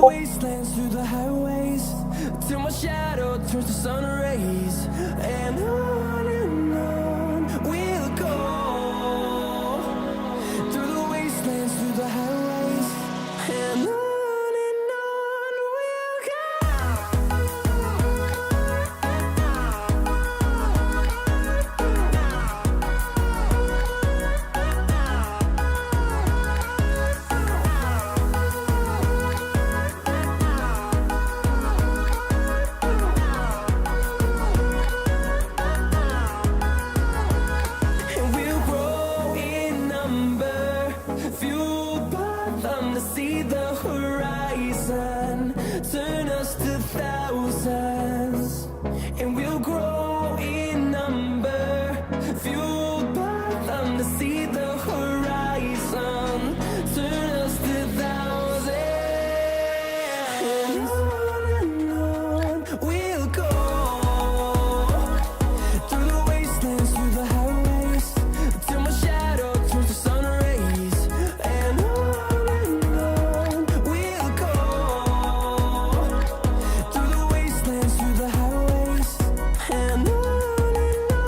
wastelands, through the highways, till my shadow turns to sun rays. And on we'll go, through the wastelands, through the highways, and on we'll go. And we'll grow in number, fueled by them to see the horizon, turn us to thousands. And we'll grow in number, fueled by them to see the horizon, turn us to thousands. And on we'll go, through the wastelands, through the highways, till my shadow turns to sun rays. And on we'll go, through the wastelands, through the highways, and on we'll go.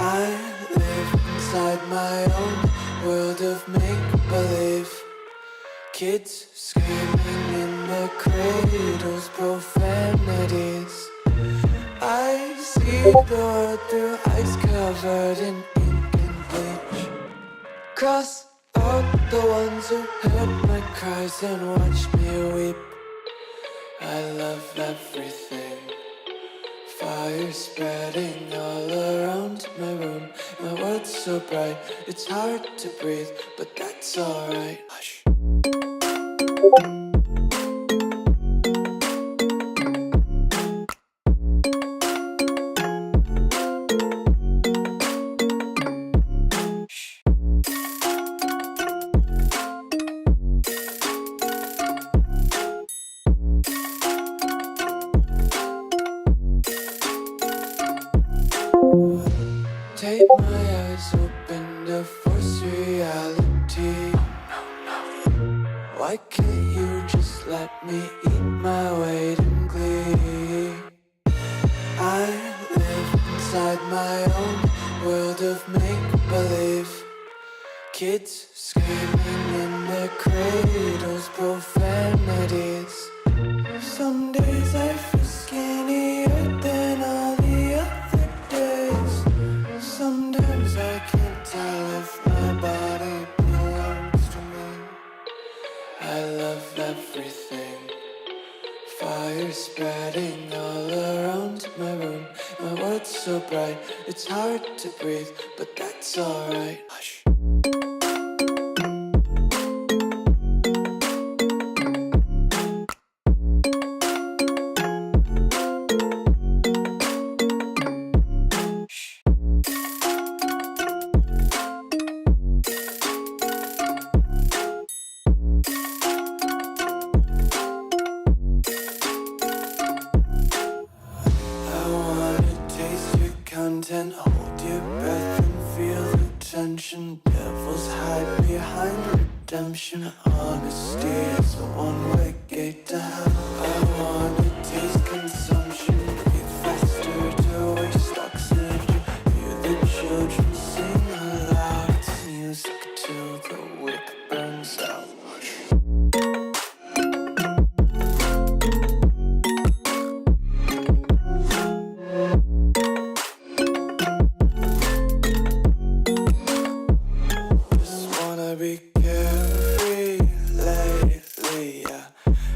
I live inside my own world of make-believe. Kids screaming in their cradles, profanities. I see the world through ice covered in ink and bleach. Cross out the ones who heard my cries and watched me weep. I love everything. Fire spreading all around my room. My world's so bright, it's hard to breathe, but that's alright. Hush. Take my eyes open to force reality. Why can't you just let me eat my weight in glee? I live inside my own world of make-believe. Kids screaming in their cradles, profanities. Some days I feel skinnier than all the other days. Sometimes I can't tell if my body belongs to me. I love everything. Fire spreading all around my room. My world's so bright, it's hard to breathe, but that's alright. Hush. Content, hold your breath and feel the tension. Devils hide behind redemption. Honesty is a one-way gate to hell. I wanna taste consumption. Breathe faster to waste oxygen. Hear the children sing aloud. It's music till the wick burns out. Be carefree lately, yeah.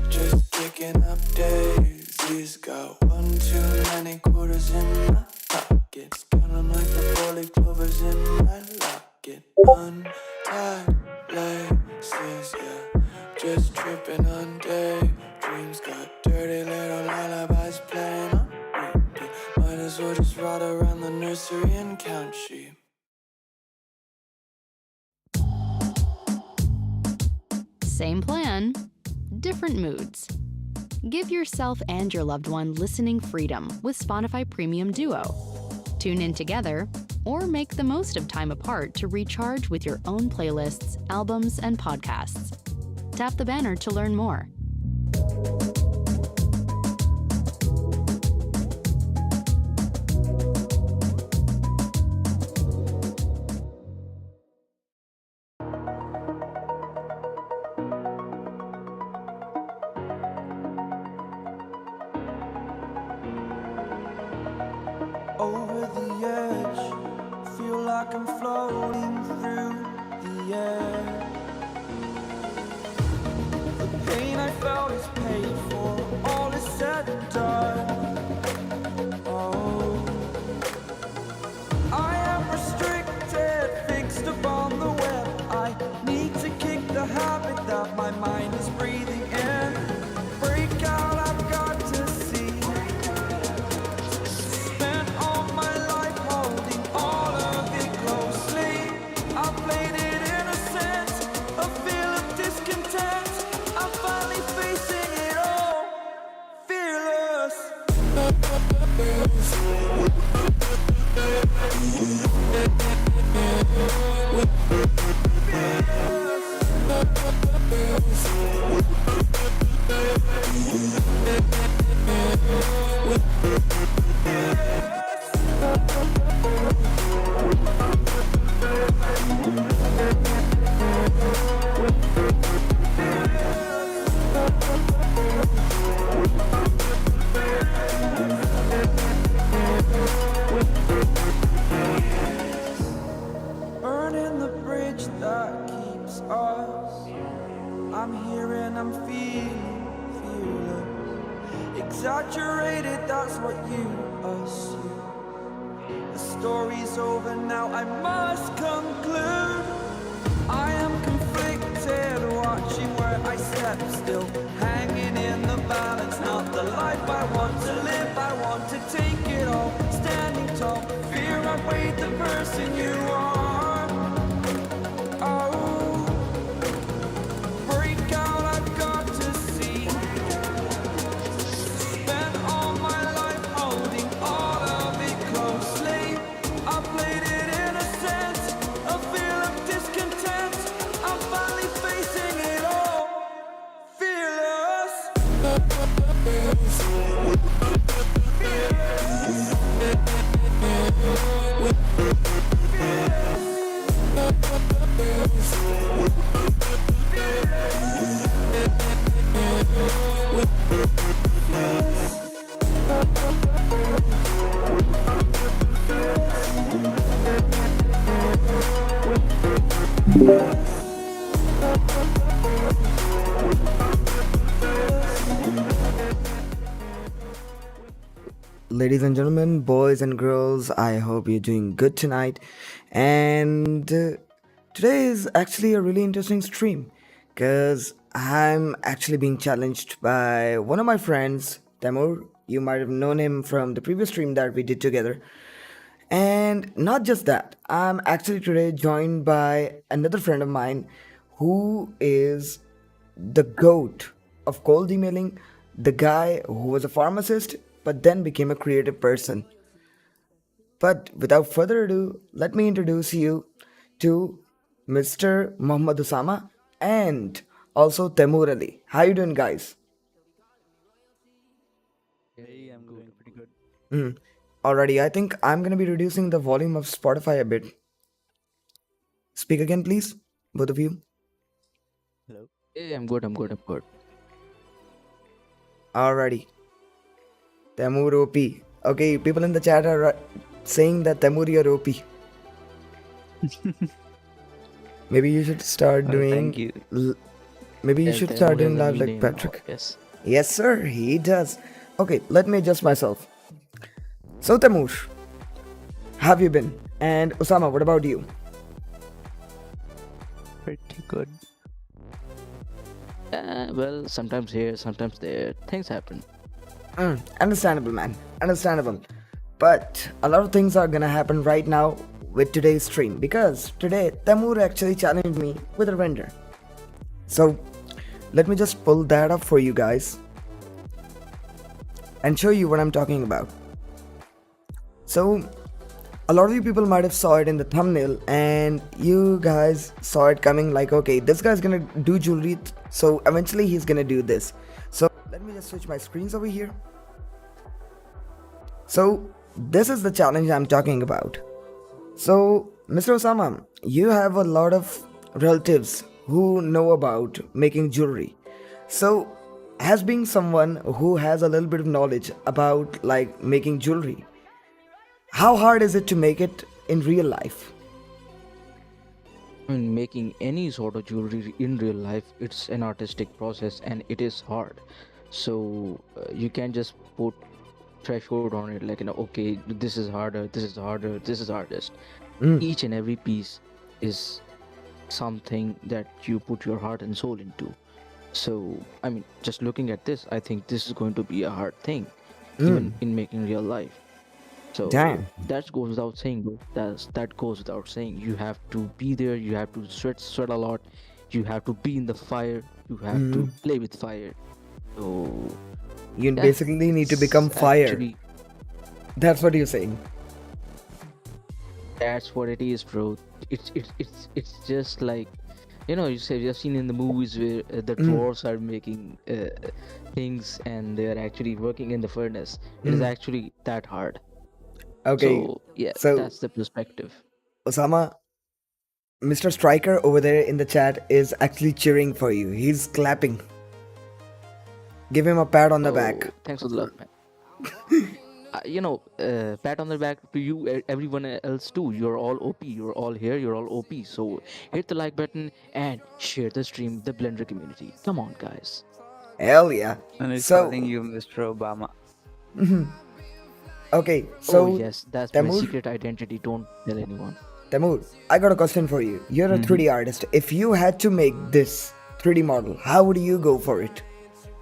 Just kicking up daisies. Got one too many quarters in my pockets. Count 'em like the 4-leaf clovers in my locket. Untied laces, yeah. Just tripping on daydreams. Got dirty little lullabies. Same plan, different moods. Give yourself and your loved one listening freedom with Spotify Premium Duo. Tune in together or make the most of time apart to recharge with your own playlists, albums, and podcasts. Tap the banner to learn more. Over the edge, feel like I'm floating through the air. The pain I felt is paid for, all is said and done. Oh, I am restricted, fixed upon the web. I need to kick the habit that my mind is breathing in. Break out, I've got to see. Spent all my life holding all of it closely. I played it innocent, a feel of discontent. I'm finally facing it all, fearless. Burning the bridge that keeps us. I'm here and I'm feeling fearless. Exaggerated, that's what you assume. The story's over now, I must conclude. I am conflicted, watching where I step still, hanging in the balance. Not the life I want to live, I want to take it all. Standing tall, fear outweighed the person you are. Oh, break out, I've got to see. Spent all my life holding all of it closely. I played it innocent, a feel of discontent. I'm finally facing it all, fearless. Ladies and gentlemen, boys and girls, I hope you're doing good tonight. And today is actually a really interesting stream because I'm actually being challenged by one of my friends, Taimur. You might have known him from the previous stream that we did together. And not just that, I'm actually today joined by another friend of mine who is the goat of cold emailing, the guy who was a pharmacist but then became a creative person. But without further ado, let me introduce you to Mr. Muhammad Usama and also Taimur Ali. How you doing, guys? Hey, I'm doing pretty good. Alrighty, I think I'm gonna be reducing the volume of Spotify a bit. Speak again, please, both of you. Hello. Hey, I'm good. I'm good. Alrighty. Taimur OP. Okay, people in the chat are saying that Taimur you're OP. Maybe you should start doing. Thank you. Maybe you Yes, should Taimur start has doing a live new like name now, Patrick. Yes. Yes, sir, he does. Okay, let me adjust myself. So, Taimur, how have you been? And Usama, what about you? Pretty good. Well, sometimes here, sometimes there. Things happen. Understandable, man. Understandable. But a lot of things are gonna happen right now with today's stream because today Taimur actually challenged me with a render. So Let me just pull that up for you guys and show you what I'm talking about. So, a lot of you people might have saw it in the thumbnail and you guys saw it coming like, okay, this guy's gonna do jewelry, so eventually he's gonna do this. So let me just switch my screens over here. So this is the challenge I'm talking about. So Mr. Osama, you have a lot of relatives who know about making jewelry. So as being someone who has a little bit of knowledge about like making jewelry, how hard is it to make it in real life? I mean, making any sort of jewelry in real life, it's an artistic process and it is hard. So you can't just put threshold on it like, okay, this is harder, this is harder, this is hardest. Each and every piece is something that you put your heart and soul into. So, I mean, just looking at this, I think this is going to be a hard thing, even in making real life. So Damn. that goes without saying, bro. That goes without saying. You have to be there. You have to sweat a lot. You have to be in the fire. You have to play with fire. So You basically need to become fire. actually, That's what you're saying. that's what it is, bro. It's just like, you say you've seen in the movies where the dwarves are making things and they are actually working in the furnace. It is actually that hard. Okay. So yeah, So that's the perspective. Osama, Mr. Striker over there in the chat is actually cheering for you. He's clapping. Give him a pat on the back. Thanks for the love, man. Pat on the back to you, everyone else too. You're all OP. You're all here. You're all OP. So hit the like button and share the stream, the Blender community. Come on, guys. Hell yeah. And it's So, calling you Mr. Obama. okay. So, Oh yes, that's my Taimur, secret identity. Don't tell anyone. Taimur, I got a question for you. You're a 3D artist. If you had to make this 3D model, how would you go for it?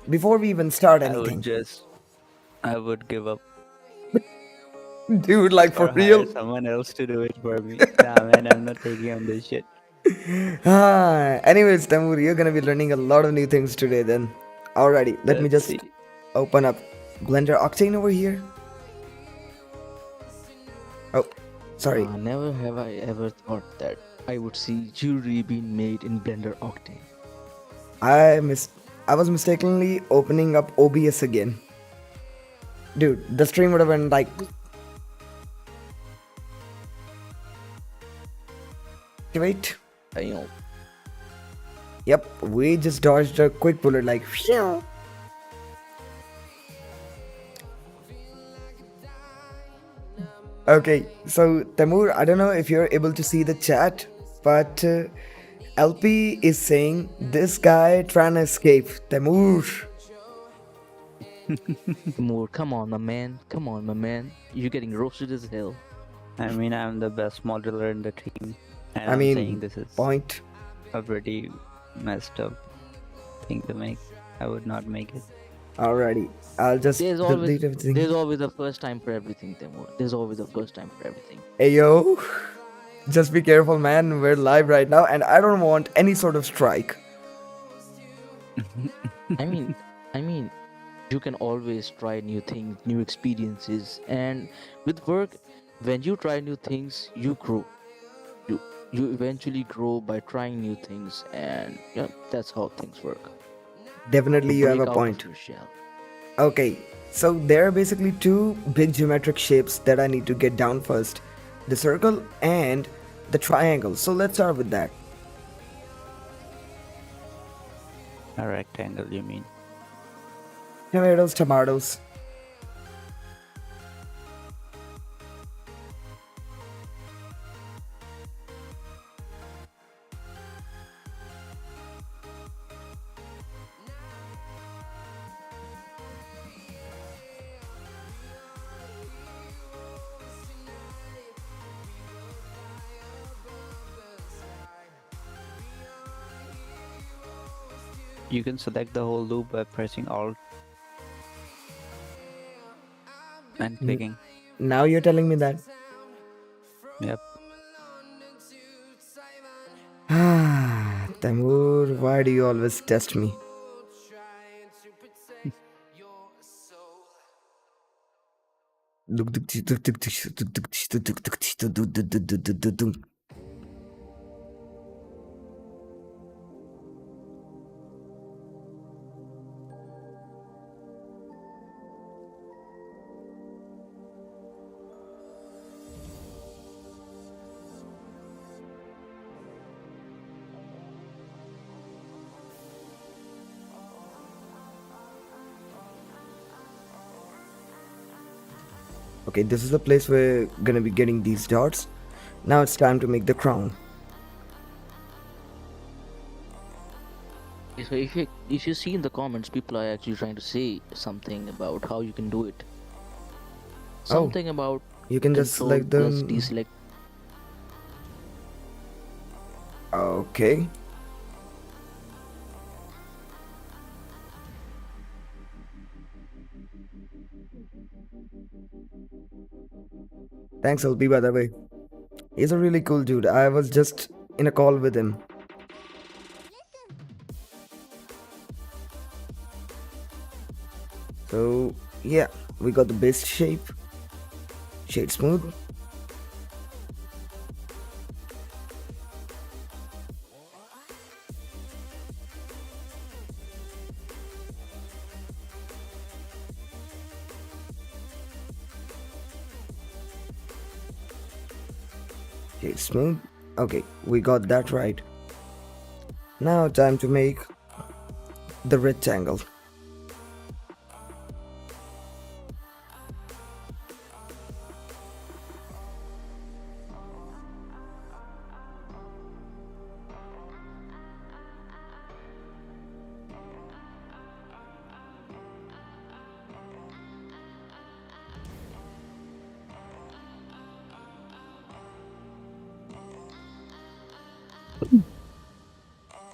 Before we even start anything. I would give up Dude, like for or real? hire someone else to do it for me. Nah, man, I'm not taking on this shit. Anyways, Taimur, you're gonna be learning a lot of new things today then. Alrighty, let me Let's just see. open up Blender Octane over here. Oh, sorry. Never have I ever thought that I would see jewelry being made in Blender Octane. I was mistakenly opening up OBS again. Dude, the stream would have been like... Wait. Yep, we just dodged a quick bullet like... Phew. Okay, so Taimur, I don't know if you're able to see the chat, but LP is saying this guy trying to escape. Taimur. More, come on, my man. Come on, my man. You're getting roasted as hell. I mean, I'm the best modeler in the team. And I I'm mean, saying this is point. a pretty messed up thing to make. I would not make it. Alrighty, I'll just delete everything. There's always a first time for everything, Taimur. There's always a first time for everything. Hey yo, just be careful, man. We're live right now, and I don't want any sort of strike. I mean, you can always try new things, new experiences, and with work, when you try new things, you grow. You eventually grow by trying new things, and that's how things work. Definitely, you have Break a out point. of your shell. Okay, so there are basically two big geometric shapes that I need to get down first: the circle and the triangle. So let's start with that. A rectangle, you mean? Tomatoes, tomatoes. You can select the whole loop by pressing Alt and clicking. Now you're telling me that. Yep. Taimur, why do you always test me? Okay, this is the place we're gonna be getting these dots. Now it's time to make the crown. So if you see in the comments, people are actually trying to say something about how you can do it. Oh, Something about you can just control select plus them. deselect. Okay. Thanks, LP, by the way. He's a really cool dude. I was just in a call with him. So, yeah, we got the base shape, shade smooth. Shade smooth. Okay, we got that right. Now, time to make the rectangle.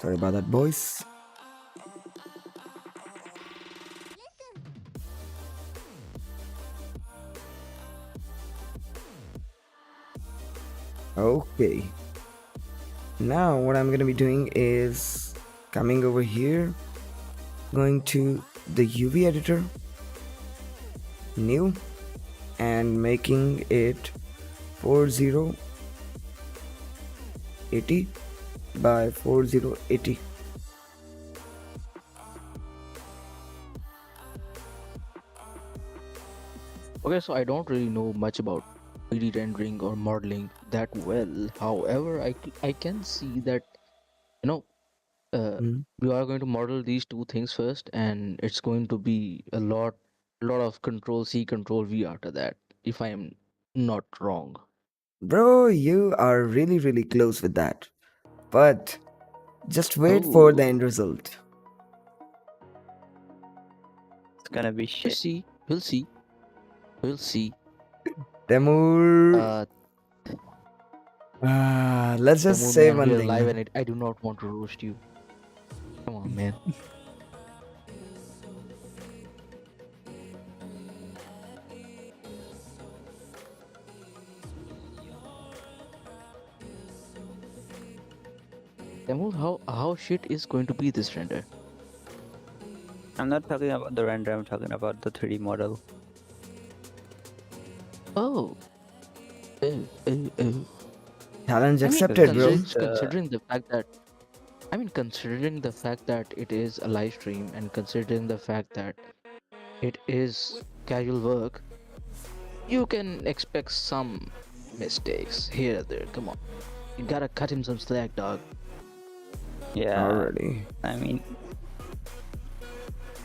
Sorry about that, boys. Okay. Now, what I'm gonna be doing is coming over here, going to the UV editor, new, and making it 4080 by 4080. Okay, so I don't really know much about 3D rendering or modeling that well. However, I can see that you know uh, Hmm. we are going to model these two things first, and it's going to be a lot of control C, control V after that, if I am not wrong. Bro, you are really, really close with that. But just wait for the Oh, end result. It's gonna be we'll shit. see, we'll see, we'll see. Taimur, Uh, let's the just moon say man, we one are live, thing. and I do not want to roast you. Come on, man. Taimur, how shit is going to be this render? I'm not talking about the render, I'm talking about the 3D model. Oh, oh. Challenge I mean, Because accepted, bro. considering the fact that considering the fact that it is a live stream, and considering the fact that it is casual work, you can expect some mistakes here and there. Come on, you gotta cut him some slack, dog. yeah, Already. I mean,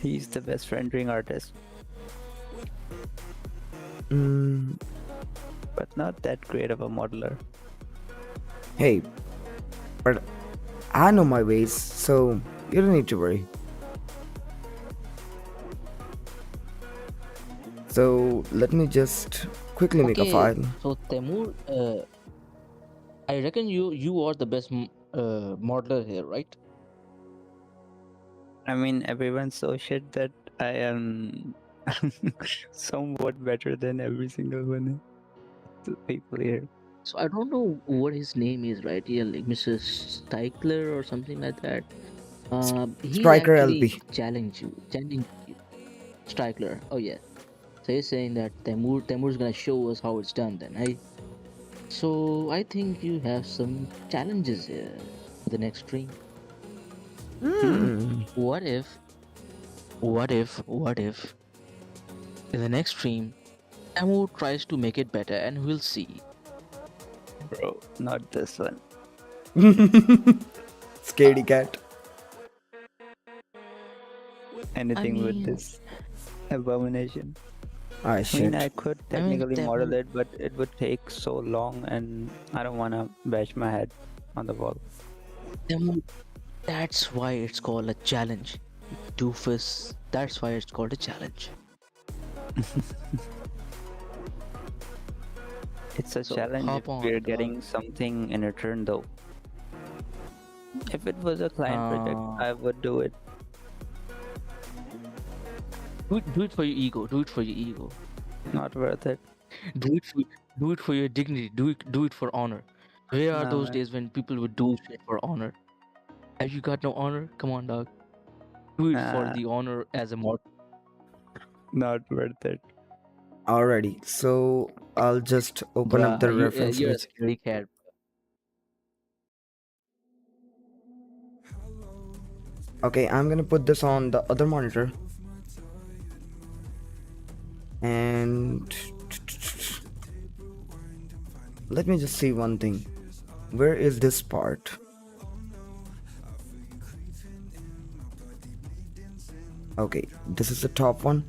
he's the best rendering artist, Mm, but not that great of a modeler. hey, but I know my ways, so you don't need to worry. So let me just quickly make a Okay, file. so Temur, I reckon you are the best modeler here, right? I mean, everyone's so shit that I am somewhat better than every single one of the people here. So I don't know what his name is, right? Yeah, like Mr. Stikler or something like that. He Striker actually LP. challenged you. Striker. Oh yeah. So you're saying that Taimur's gonna show us how it's done then, hey? So I think you have some challenges here for the next stream. Hmm, What if, what if in the next stream Taimur tries to make it better and we'll see. bro, not this one. Scaredy cat. Anything with mean, this abomination. Ah, I mean, shit. I could I mean technically model Taimur, it, but it would take so long, and I don't want to bash my head on the wall. Taimur, that's why it's called a challenge. Doofus, that's why it's called a challenge. It's a So challenge if hop on, we're dog. getting something in return, though. If it was a client project, Uh, I would do it. do it for your ego. Do it for your ego. Not worth it. Do it for do it for your dignity. Do it for honor. Where are Nah, those man. days when people would do shit for honor? Have you got no honor? Come on, dog. Do it for Nah, the honor as a mod. not worth it. Alrighty, so I'll just open up Bruh, the reference you're a image. scary cat. Okay, I'm gonna put this on the other monitor. And let me just see one thing. Where is this part? Okay, this is the top one.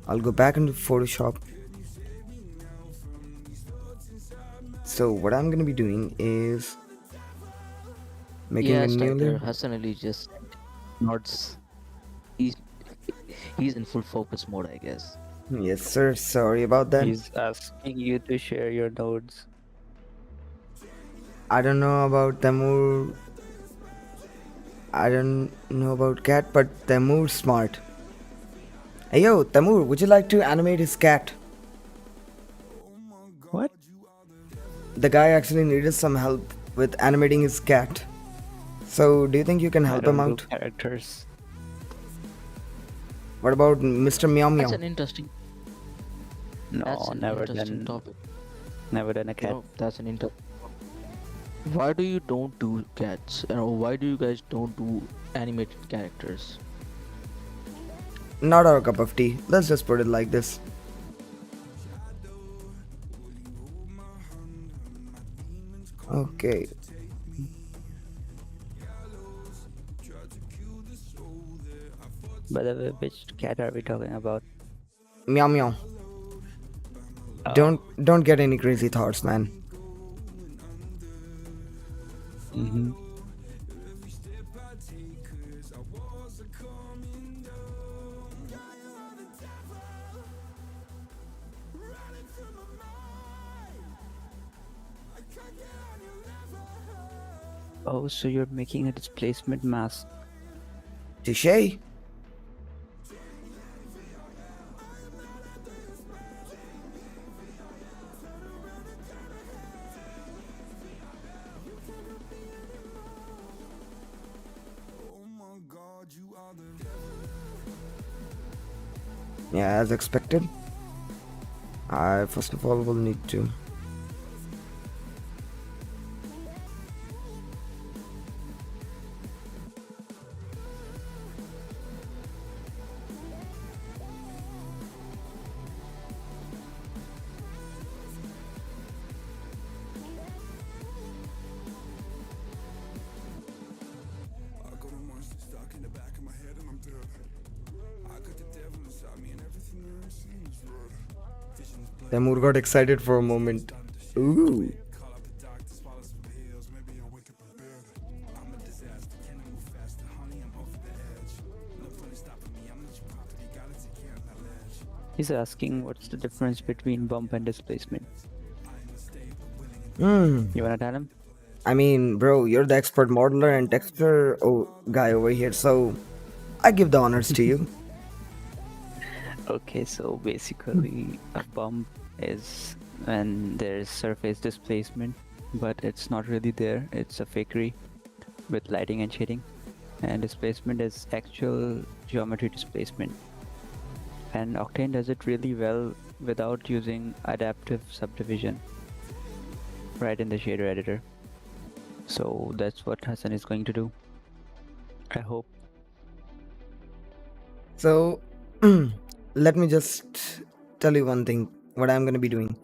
I'll go back into Photoshop. So what I'm gonna be doing is making Yeah, a new Striker. layer. Hassan Ali just nods. He's he's in full focus mode, I guess. Yes, sir. Sorry about that. He's asking you to share your nodes. I don't know about Taimur. I don't know about cat, but Taimur's smart. Hey yo, Taimur, would you like to animate his cat? What? The guy actually needed some help with animating his cat. So, do you think you can I help him don't do out? characters. What about Mr. Meow That's Meow? an interesting. No, That's an never interesting done. topic. Never done a You cat. know, that's an inter. Why do you don't do cats? Why do you guys don't do animated characters? Not our cup of tea. Let's just put it like this. Okay. By the way, which cat are we talking about? Meow Meow. Oh. Don't get any crazy thoughts, man. Mm-hmm. Oh, so you're making a displacement mask. Touche. Yeah, as expected. I first of all will need to. Taimur got excited for a moment. Ooh. He's asking what's the difference between bump and displacement. Hmm. You wanna tell him? I mean, bro, you're the expert modeler and texture guy over here, so I give the honors to you. Okay, so basically a bump is when there's surface displacement, but it's not really there. It's a fakery with lighting and shading. And displacement is actual geometry displacement. and Octane does it really well without using adaptive subdivision right in the shader editor. So that's what Hassan is going to do, I hope. So, let me just tell you one thing what I'm gonna be doing.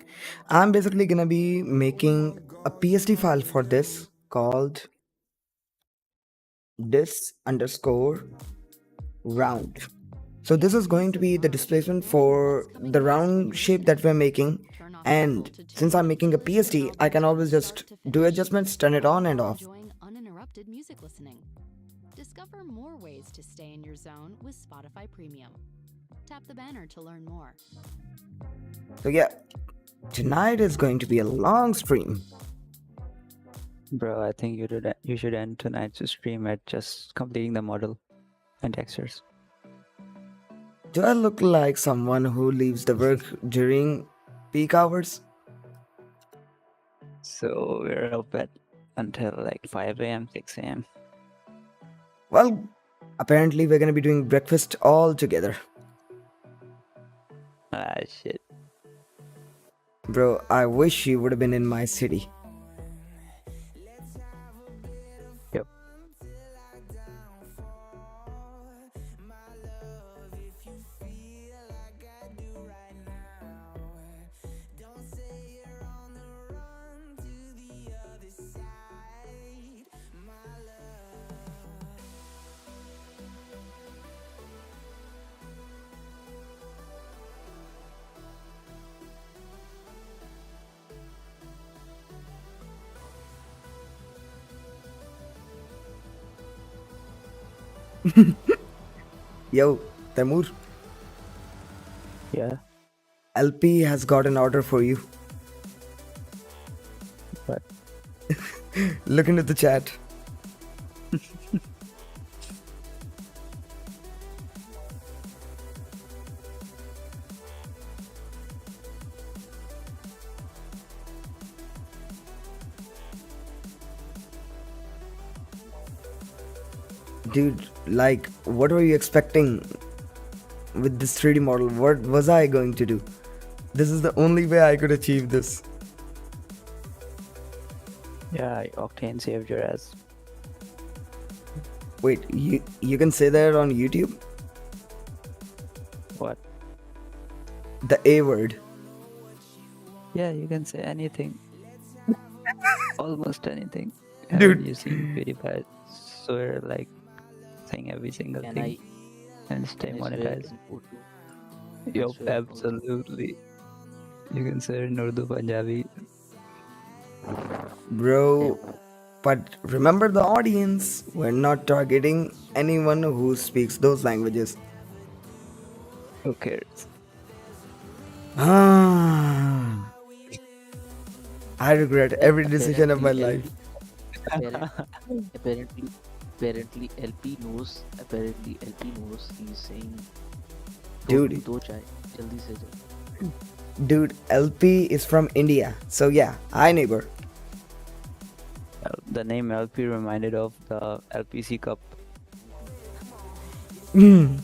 I'm basically gonna be making a PSD file for this called dis underscore round. So this is going to be the displacement for the round shape that we're making, and since I'm making a PSD, I can always just do adjustments, turn it on and off. Enjoying uninterrupted music listening. Discover more ways to stay in your zone with Spotify Premium. Tap the banner to learn more. So yeah, tonight is going to be a long stream. Bro, I think you should end tonight's stream at just completing the model and textures. Do I look like someone who leaves the work during peak hours? So we're up at until like 5 a.m., 6 a.m. Well, apparently we're gonna be doing breakfast all together. Ah, shit. Bro, I wish you would have been in my city. Yep. Yo, Taimur, Yeah. LP has got an order for you. But Look into the chat. Dude, like, what were you expecting with this 3D model? What was I going to do? This is the only way I could achieve this. yeah, Octane saved your ass. Wait, you can say that on YouTube? What? The A word. Yeah, you can say anything. Almost anything. Dude. Haven't you seen PewDiePie swear like saying every single Can thing and stay Can I swear monetized? in Urdu? Yup, swear in Urdu? absolutely. You can say it in Urdu, Punjabi. Bro, but remember the audience. We're not targeting anyone who speaks those languages. Who cares? Ah, I regret every decision of my life. Apparently, apparently LP knows. Apparently LP knows. He's saying, Dude. दो चाय जल्दी से जल्दी. Dude, LP is from India. So yeah, hi neighbor. The name LP reminded of the LPC cup. Hmm.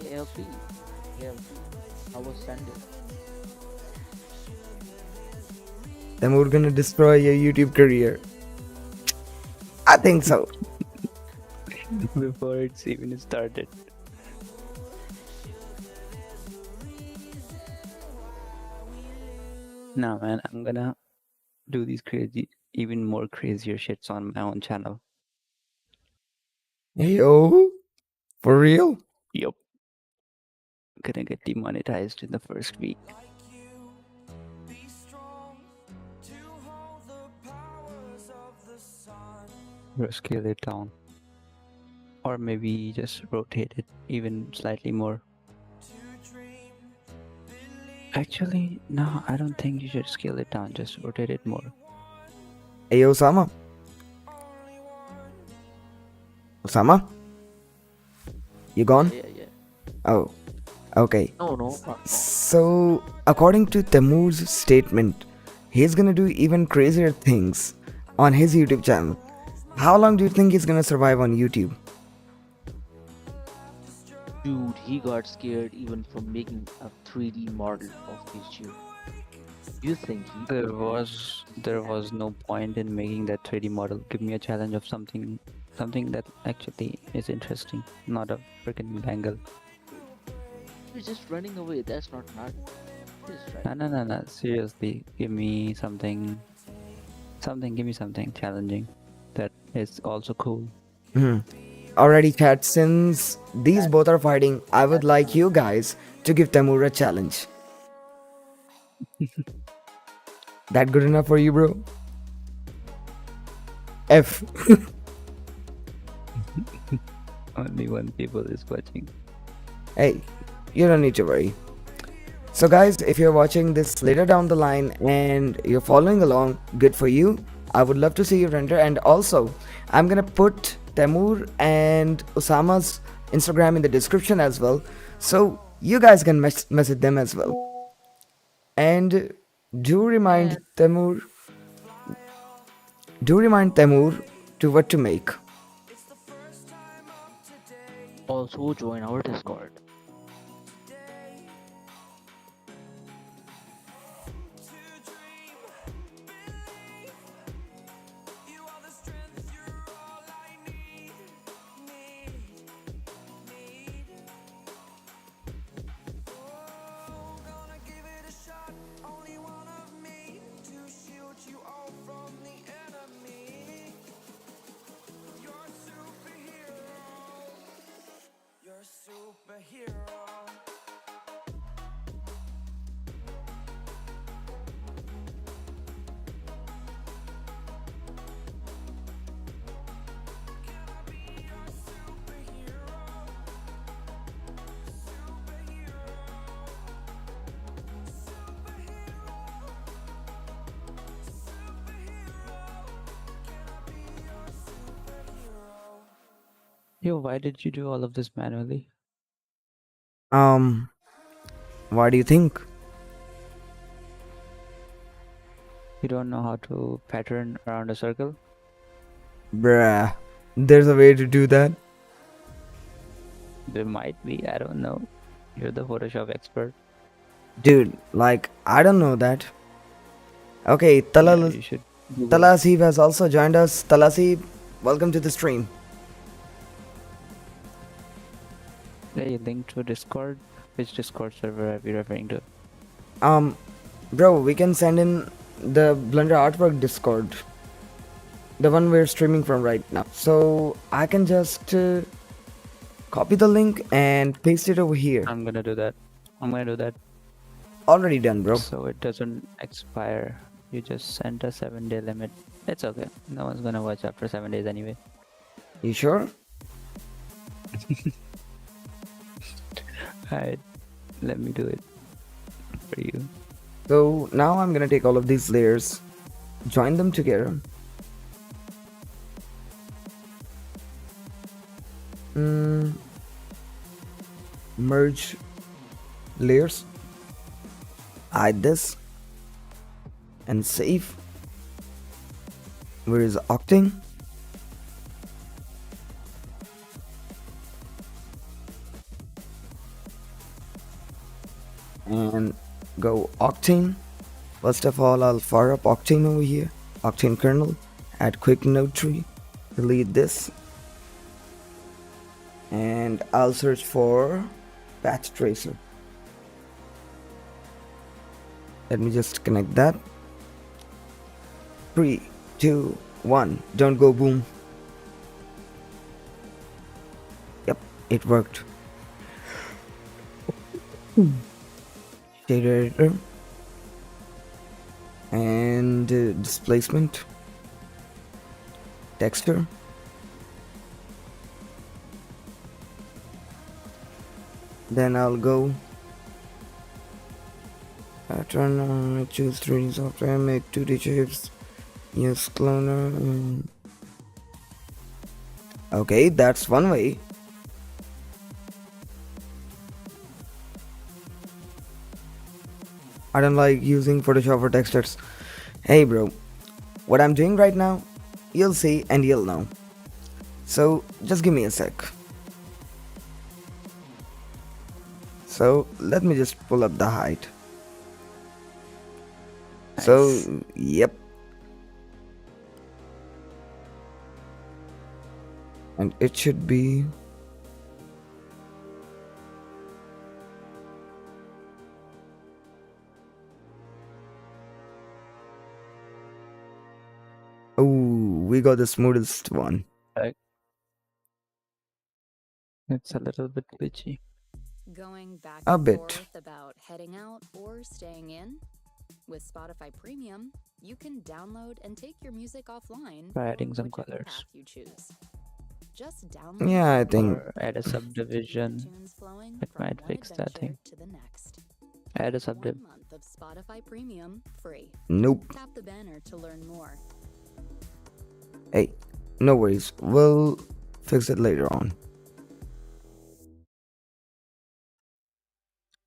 Hey LP, hey LP. How was Sunday? Then we're gonna destroy your YouTube career. I think so. Before it's even started. Nah, man, I'm gonna do these even more crazier shits on my own channel. Yo, for real? Yup. Gonna get demonetized in the first week. Or scale it down. Or maybe just rotate it even slightly more. Actually, no, I don't think you should scale it down, just rotate it more. Hey, Osama. Osama? You gone? Yeah. Oh, okay. No. So, according to Taimur's statement, he's gonna do even crazier things on his YouTube channel. How long do you think he's gonna survive on YouTube? Dude, he got scared even from making a 3D model of his Jew. You think he There could was there was no point in making that 3D model. Give me a challenge of something that actually is interesting, not a freaking bangle. He's just running away. That's not an art. He's No, running no, no, away. no. Seriously, give me something. Give me something challenging that is also cool. Hmm. Alrighty, chat, since these both are fighting, I would like you guys to give Taimur a challenge. That good enough for you, bro? F. Only one people is watching. Hey, you don't need to worry. So, guys, if you're watching this later down the line and you're following along, good for you. I would love to see your render, and also, I'm gonna put Taimur and Usama's Instagram in the description as well, so you guys can message them as well. And do remind And Taimur, do remind Taimur to what to make. also join our Discord. Yo, why did you do all of this manually? Um, what do you think? You don't know how to pattern around a circle? Bruh, there's a way to do that. There might be, I don't know. You're the Photoshop expert. Dude, like, I don't know that. Okay, Yeah, you should Google. Talasib has also joined us. Talasib, welcome to the stream. A link to Discord. Which Discord server are we referring to? Bro, we can send in the Blender Artwork Discord. The one we're streaming from right now. So, I can just copy the link and paste it over here. I'm gonna do that. I'm gonna do that. Already done, bro. So it doesn't expire. You just sent a 7-day limit. It's okay. No one's gonna watch after 7 days anyway. You sure? Alright, let me do it for you. So, now I'm gonna take all of these layers, join them together. Merge layers, hide this and save. Where is Octane? And go Octane. First of all, I'll fire up Octane over here, Octane kernel, add quick node tree, delete this, and I'll search for path tracer. Let me just connect that. 3, 2, 1. Don't go boom. Yep, it worked. Shader editor and displacement, texture. Then I'll go pattern, choose 3D software, make 2D shapes, use cloner. Okay, that's one way. I don't like using Photoshop for textures. Hey bro, what I'm doing right now, you'll see and you'll know. So just give me a sec. So let me just pull up the height. Nice. So, yep. And it should be. Oh, we got the smoothest one. Like, it's a little bit glitchy. Going back A and bit. forth about heading out or staying in? With Spotify Premium, you can download and take your music offline By or adding some whichever colors. path you choose. Just download Yeah, I and think. Or add a keep your subdivision. tunes flowing It from might one fix that adventure thing. to the next. Add a Get subdiv. 1 month of Spotify Premium free. Nope. Tap the banner to learn more. Hey, no worries. We'll fix it later on.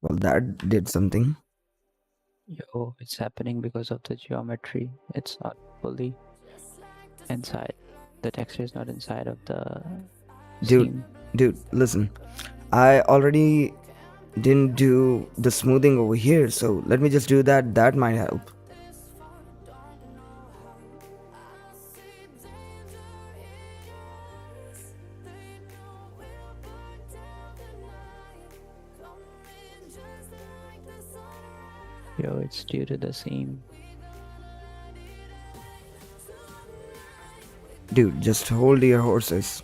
Well, that did something. Yo, it's happening because of the geometry. It's not fully inside. The texture is not inside of the scene. Dude, listen. I already didn't do the smoothing over here, so let me just do that. That might help. Yo, it's due to the seam. Dude, just hold your horses.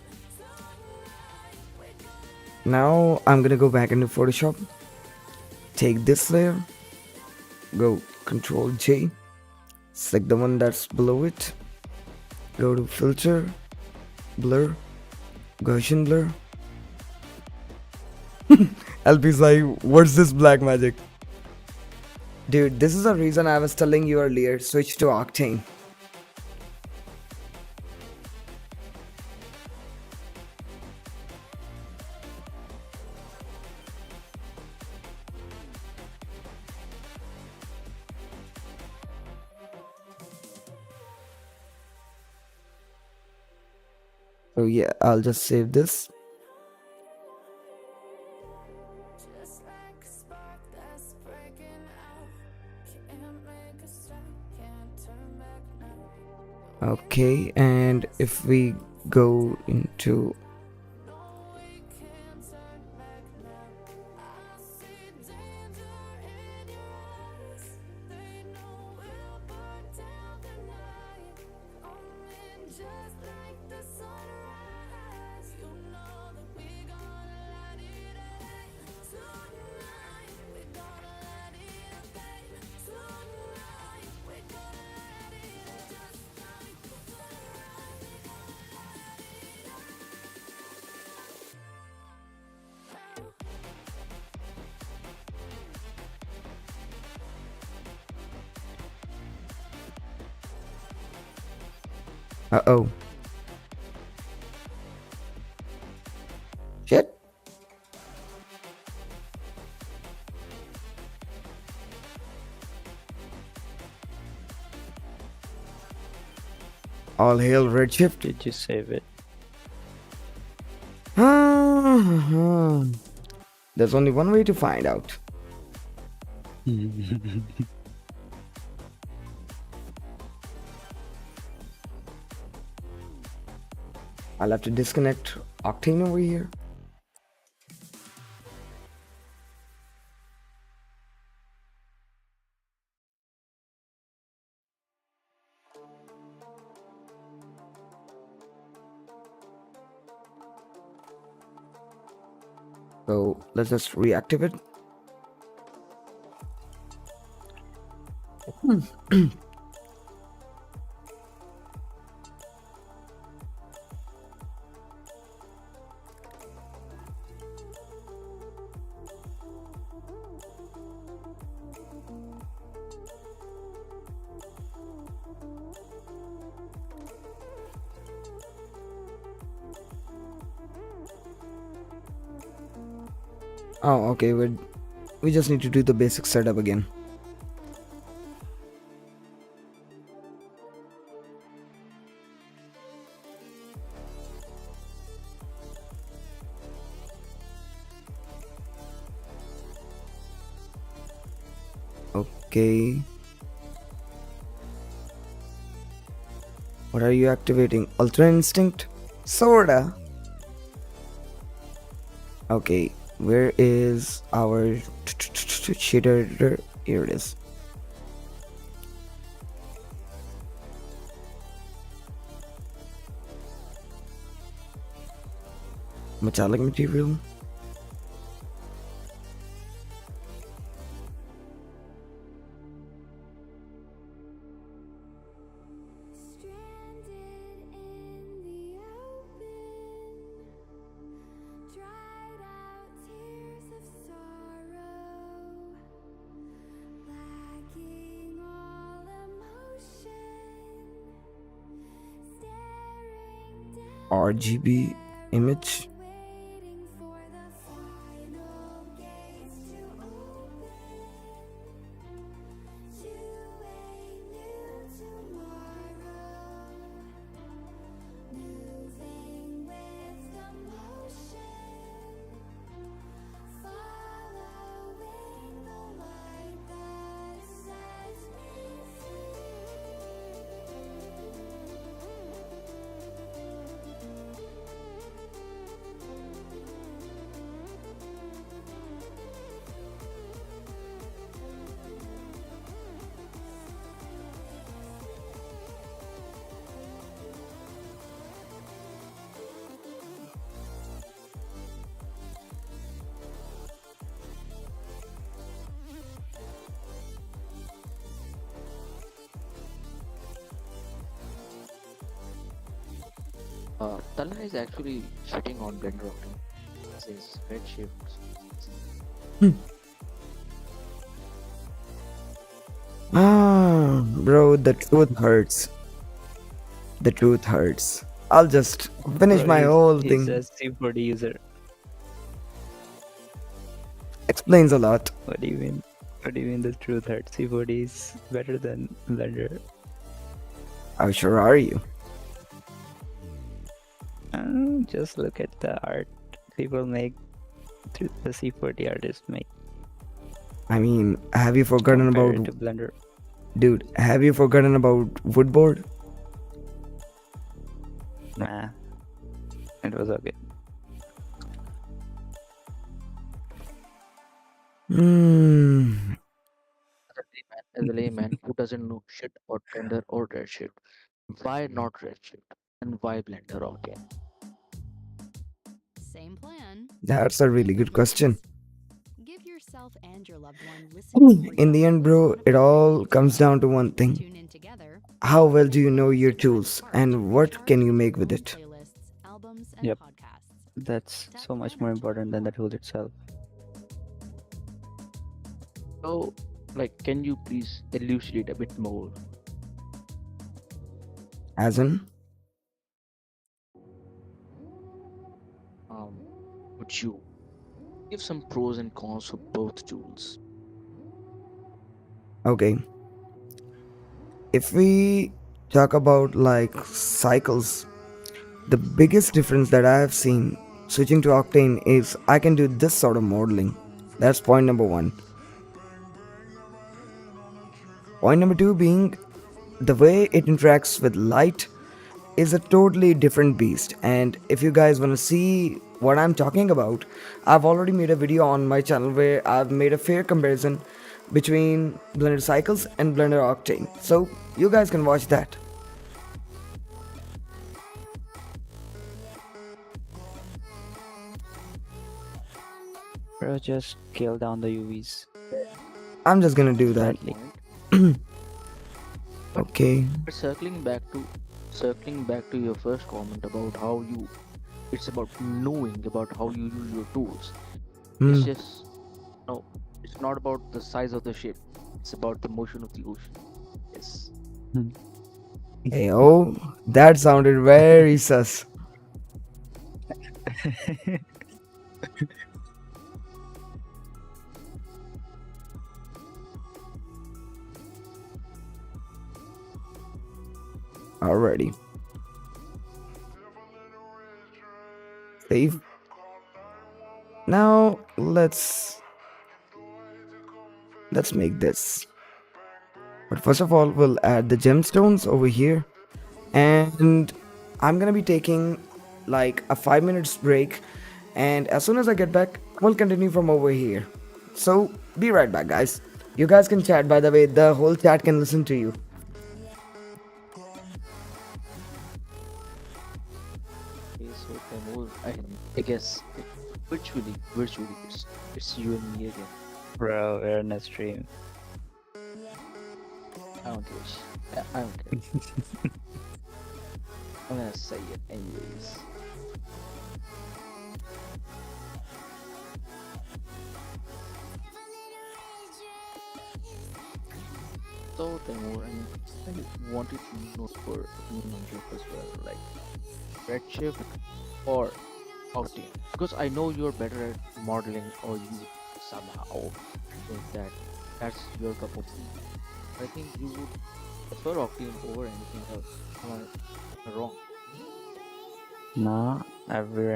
Now I'm gonna go back into Photoshop. Take this layer. Go Control J. Select the one that's below it. Go to Filter, Blur, Gaussian Blur. LP's like, what's this black magic? Dude, this is the reason I was telling you earlier, switch to Octane. So yeah, I'll just save this. Just like a spark that's breaking out. Can't make a stop, can't turn back now. Okay, and if we go into No, we can't turn back now. I see danger in your eyes. They know we'll burn down the night. Coming just like the sunrise. You know that we gonna light it up. Tonight, we gonna light it up, babe. Tonight, we gonna light it up. Just like the sunrise, we gonna light it up. uh-oh. Shit. All hail Redshift. Did you save it? There's only one way to find out. I'll have to disconnect Octane over here. So let's just reactivate. Oh, okay. We just need to do the basic setup again. Okay. What are you activating? Ultra instinct? Sorta. Okay. Where is our shader? Here it is. Metallic material. Stranded in the open, dried out tears of sorrow, lacking all emotion, staring down RGB image. waiting for the final gates to open to a new tomorrow, moving with the motion, following the light that sets me Tala is actually shitting on Blender Octane. Says redshift. Bro, the truth hurts. The truth hurts. I'll just finish Bro, my whole he's thing. a C4D user. Explains a lot. What do you mean? What do you mean the truth hurts? C4D is better than Blender. How sure are you? Just look at the art people make. The C4D artists make I mean, have you forgotten compared about... to Blender. Dude, have you forgotten about Woodboard? Nah, it was okay. Hmm. As a layman who doesn't know shit about Blender or redshift, why not redshift? And why Blender Octane? Same plan. That's a really good question. Give yourself and your loved one listening freedom In the end, with bro, it Spotify all Premium comes Duo. down to one thing. Tune in together. How well do you know your Explore tools art and what charts can you with make your with own it? playlists, albums, and Yep, podcasts. that's Tap so much Better more to important than the learn tool itself. So, like, can you please elucidate a bit more? As in? Um, would you give some pros and cons for both tools? Okay. If we talk about like cycles, the biggest difference that I have seen switching to Octane is I can do this sort of modeling. That's point number one. Point number two being the way it interacts with light is a totally different beast. And if you guys want to see what I'm talking about, I've already made a video on my channel where I've made a fair comparison between Blender Cycles and Blender Octane. So you guys can watch that. Bro, just scale down the UVs I'm just gonna do that. slightly. Point. But Okay. but circling back to your first comment about how you it's about knowing about how you use your tools. It's Hmm. just no, it's not about the size of the ship. It's about the motion of the ocean. Yes. Hmm. Hey, oh, that sounded very sus. Alrighty. Save. Now let's make this. But first of all, we'll add the gemstones over here. And I'm gonna be taking like a 5 minutes break. And as soon as I get back, we'll continue from over here. So be right back, guys. You guys can chat, by the way, the whole chat can listen to you. Okay, so Taimur, I guess virtually, it's you and me again. Bro, we're in a stream. I don't care. I don't care. I'm gonna say it anyways. So Taimur, I wanted to know for opinion on Jeff as well, like Redshift or Octane, because I know you're better at modeling, or you somehow think that that's your cup of tea. I think you would prefer Octane over anything else. Am I wrong? No, every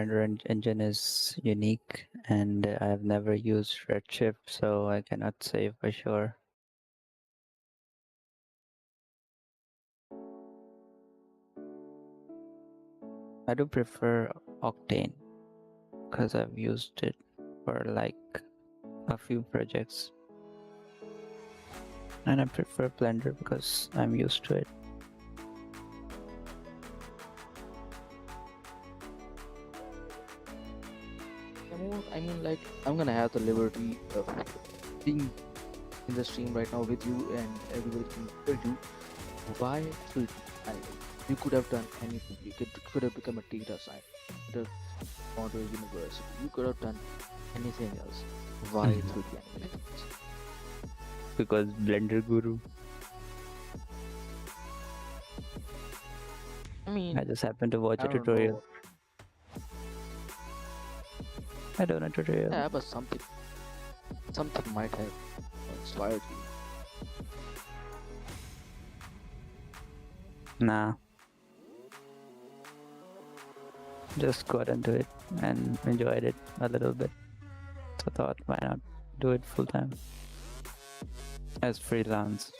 engine is unique, and I've never used Redshift, so I cannot say for sure. I do prefer Octane because I've used it for like a few projects, and I prefer Blender because I'm used to it. Like, I'm gonna have the liberty of being in the stream right now with you, and everybody can hear you. Why should I? You could have done anything. You could have become a data scientist. You could have gone to a university. You could have done anything else. Why 3D animations? Because Blender Guru. I mean, I just happened to watch I a don't tutorial. know. I don't know tutorial. Yeah, but something might have inspired you. Nah. Just got into it and enjoyed it a little bit. So thought, why not do it full time as freelance?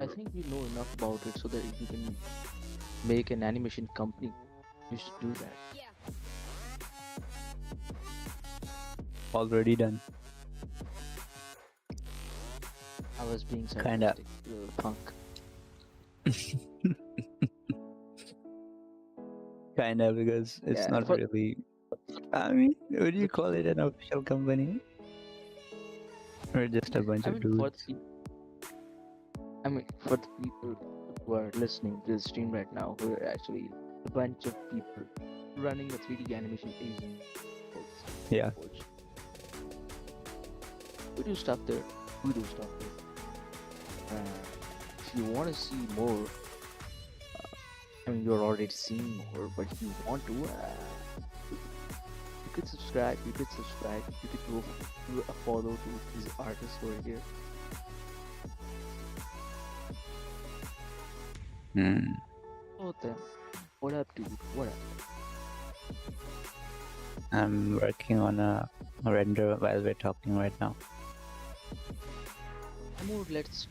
I think you know enough about it so that you can make an animation company. You should do that. Already done. I was being Kinda. sarcastic. You're a punk. Kinda, because it's Yeah, not really. I mean, would you call it an official company? Or just a bunch I of mean, dudes? for the people who are listening to the stream right now, who are actually a bunch of people running a 3D animation agent. Yeah. We do stuff there. If you want to see more, you're already seeing more, but if you want to, you could subscribe. You could do a follow to these artists over here. Oh, then, what up, dude? What up? I'm working on a render while we're talking right now. More, let's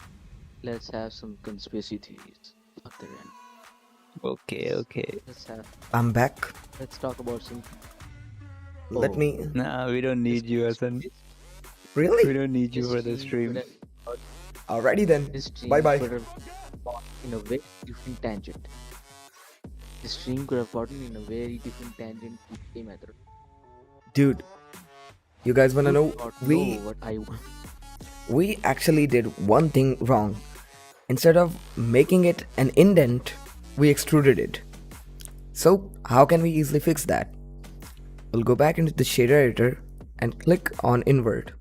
have some conspiracy theories. Fuck the rent. Okay. I'm back. Let's talk about some. Let me. Nah, we don't need you, Hasan. We Really? don't need you for the stream. Alrighty then. This stream Bye bye. could have gone in a very different tangent. This stream could have gotten in a very different tangent to the method. Dude, you guys wanna know? What I want. We actually did one thing wrong. Instead of making it an indent, we extruded it. So how can we easily fix that? We'll go back into the shader editor and click on invert.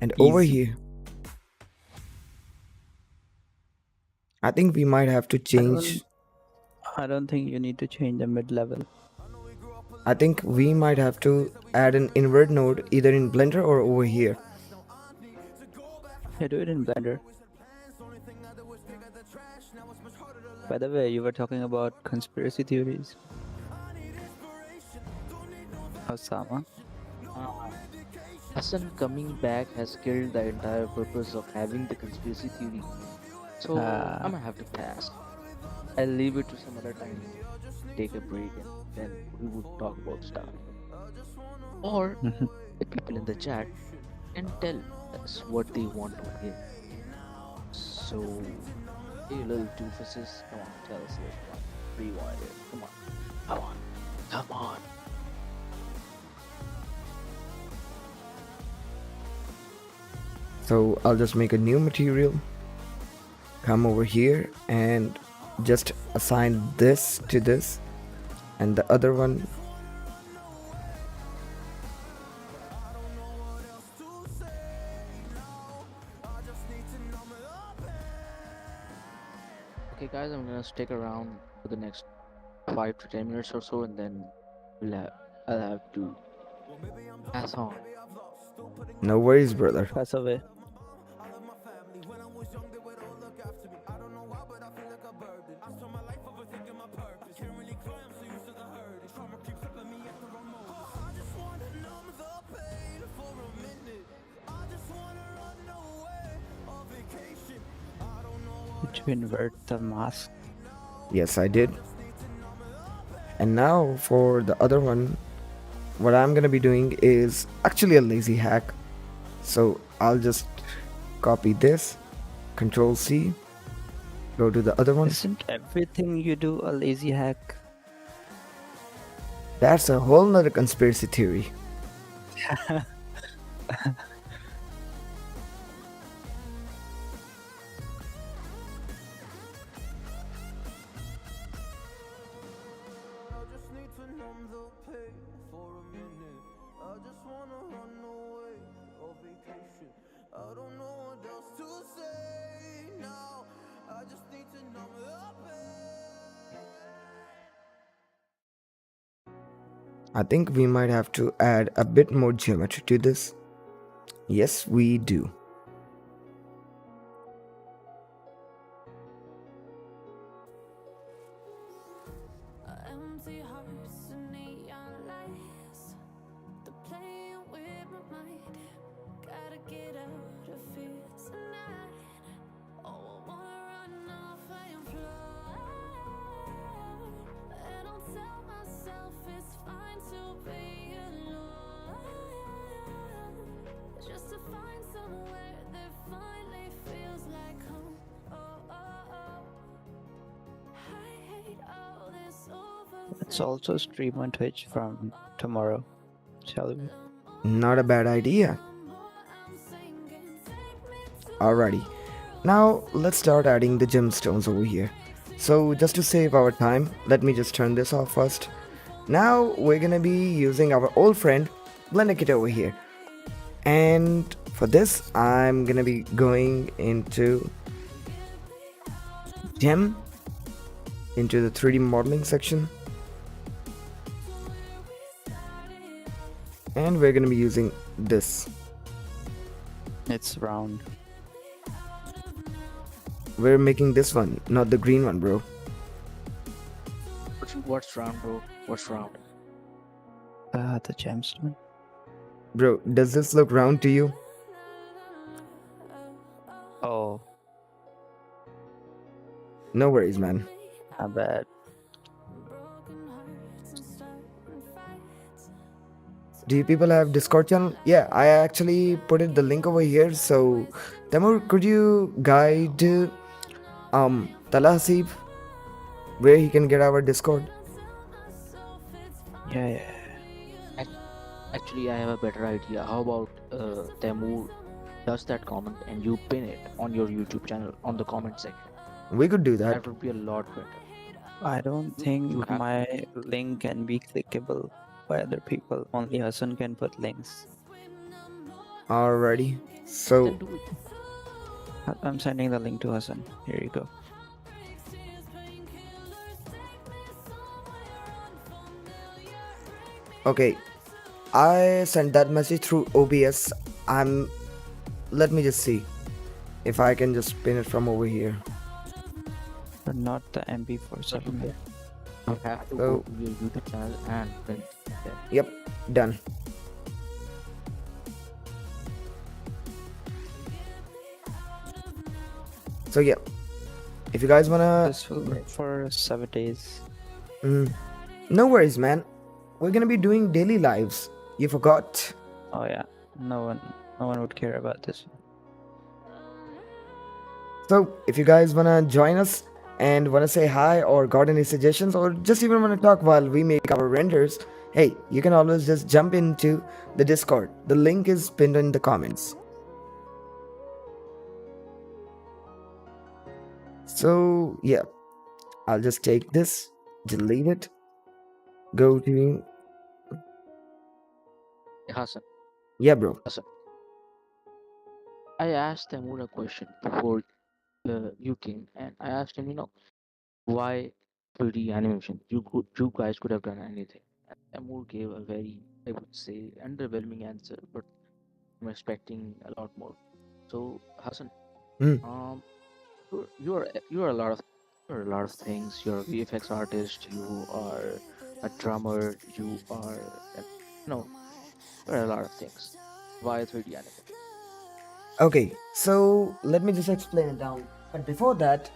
And over here, I think we might have to change. I don't think you need to change the mid-level. I think we might have to add an invert node either in Blender or over here. Yeah, do it in Blender. By the way, you were talking about conspiracy theories. Usama. Uh, Hassan coming back has killed the entire purpose of having the conspiracy theory. So Uh, I'm gonna have to pass. I'll leave it to some other time. Take a break and then we would talk about stuff. Or mhm. the people in the chat can tell us what they want to hear. So, hey, little doofuses, come on, tell us what you want to hear. Come on, come on, come on. So I'll just make a new material, come over here and just assign this to this and the other one. Okay, guys, I'm gonna stick around for the next 5 to 10 minutes or so, and then we'll have, I'll have to pass on. No worries, brother. Pass away. Did you invert the mask? Yes, I did. And now for the other one, what I'm gonna be doing is actually a lazy hack. So I'll just copy this, Control C, go to the other one. Isn't everything you do a lazy hack? That's a whole nother conspiracy theory. I think we might have to add a bit more geometry to this. Yes, we do. Empty hearts and neon lights. They're playing with my mind. Gotta get out of here tonight. Oh, I wanna run off and fly. And I'll tell myself it's fine to be alone. Just to find somewhere that finally feels like home. Oh, oh, oh. I hate all this over. Let's also stream on Twitch from tomorrow, shall we? Not a bad idea. Alrighty, now let's start adding the gemstones over here. So just to save our time, let me just turn this off first. Now we're gonna be using our old friend Blender Kit over here. And for this, I'm gonna be going into gem, into the 3D modeling section. And we're gonna be using this. It's round. We're making this one, not the green one, bro. What's round, bro? What's round? The gemstone. Bro, does this look round to you? Oh, No worries, man. not bad. Do you people have Discord channel? Yeah, I actually put it the link over here. So, Taimur, could you guide Tala Hasib where he can get our Discord? Yeah. Actually, I have a better idea. How about Taimur does that comment and you pin it on your YouTube channel on the comment section? We could do that. That would be a lot better. I don't You think have my link can be clickable by other people. Only Hassan can put links. Alrighty. So, Then do it. I'm sending the link to Hassan. Here you go. okay, I sent that message through OBS. Let me just see if I can just pin it from over here. But not the MP47. You have to Oh. go to your YouTube channel and print it. Yep, done. So yeah, if you guys wanna, This will work for 7 days. no worries, man. We're gonna be doing daily lives. You forgot. Oh yeah, no one would care about this. So if you guys wanna join us and wanna say hi or got any suggestions or just even wanna talk while we make our renders, hey, you can always just jump into the Discord. The link is pinned in the comments. So yeah, I'll just take this, delete it, go to Hassan, yeah, bro. Hassan. I asked Taimur a question before you came, and I asked him, why 3D animation? You guys could have done anything. And Taimur gave a very, I would say, underwhelming answer, but I'm expecting a lot more. So Hassan, Hmm. um, you're a lot of things. You're a VFX artist. You are a drummer. You are, no, you're a lot of things. Why 3D animation? Okay, so let me just explain it down. But before that,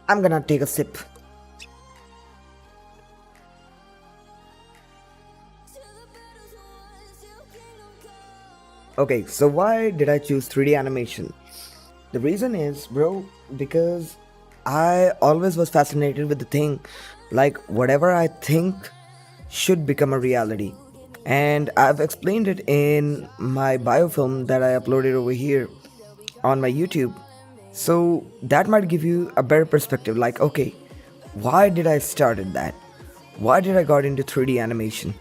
I'm gonna take a sip. Okay, so why did I choose 3D animation? The reason is, bro, because I always was fascinated with the thing, like whatever I think should become a reality. And I've explained it in my biofilm that I uploaded over here on my YouTube. So that might give you a better perspective, like, okay, why did I started that? Why did I got into 3D animation?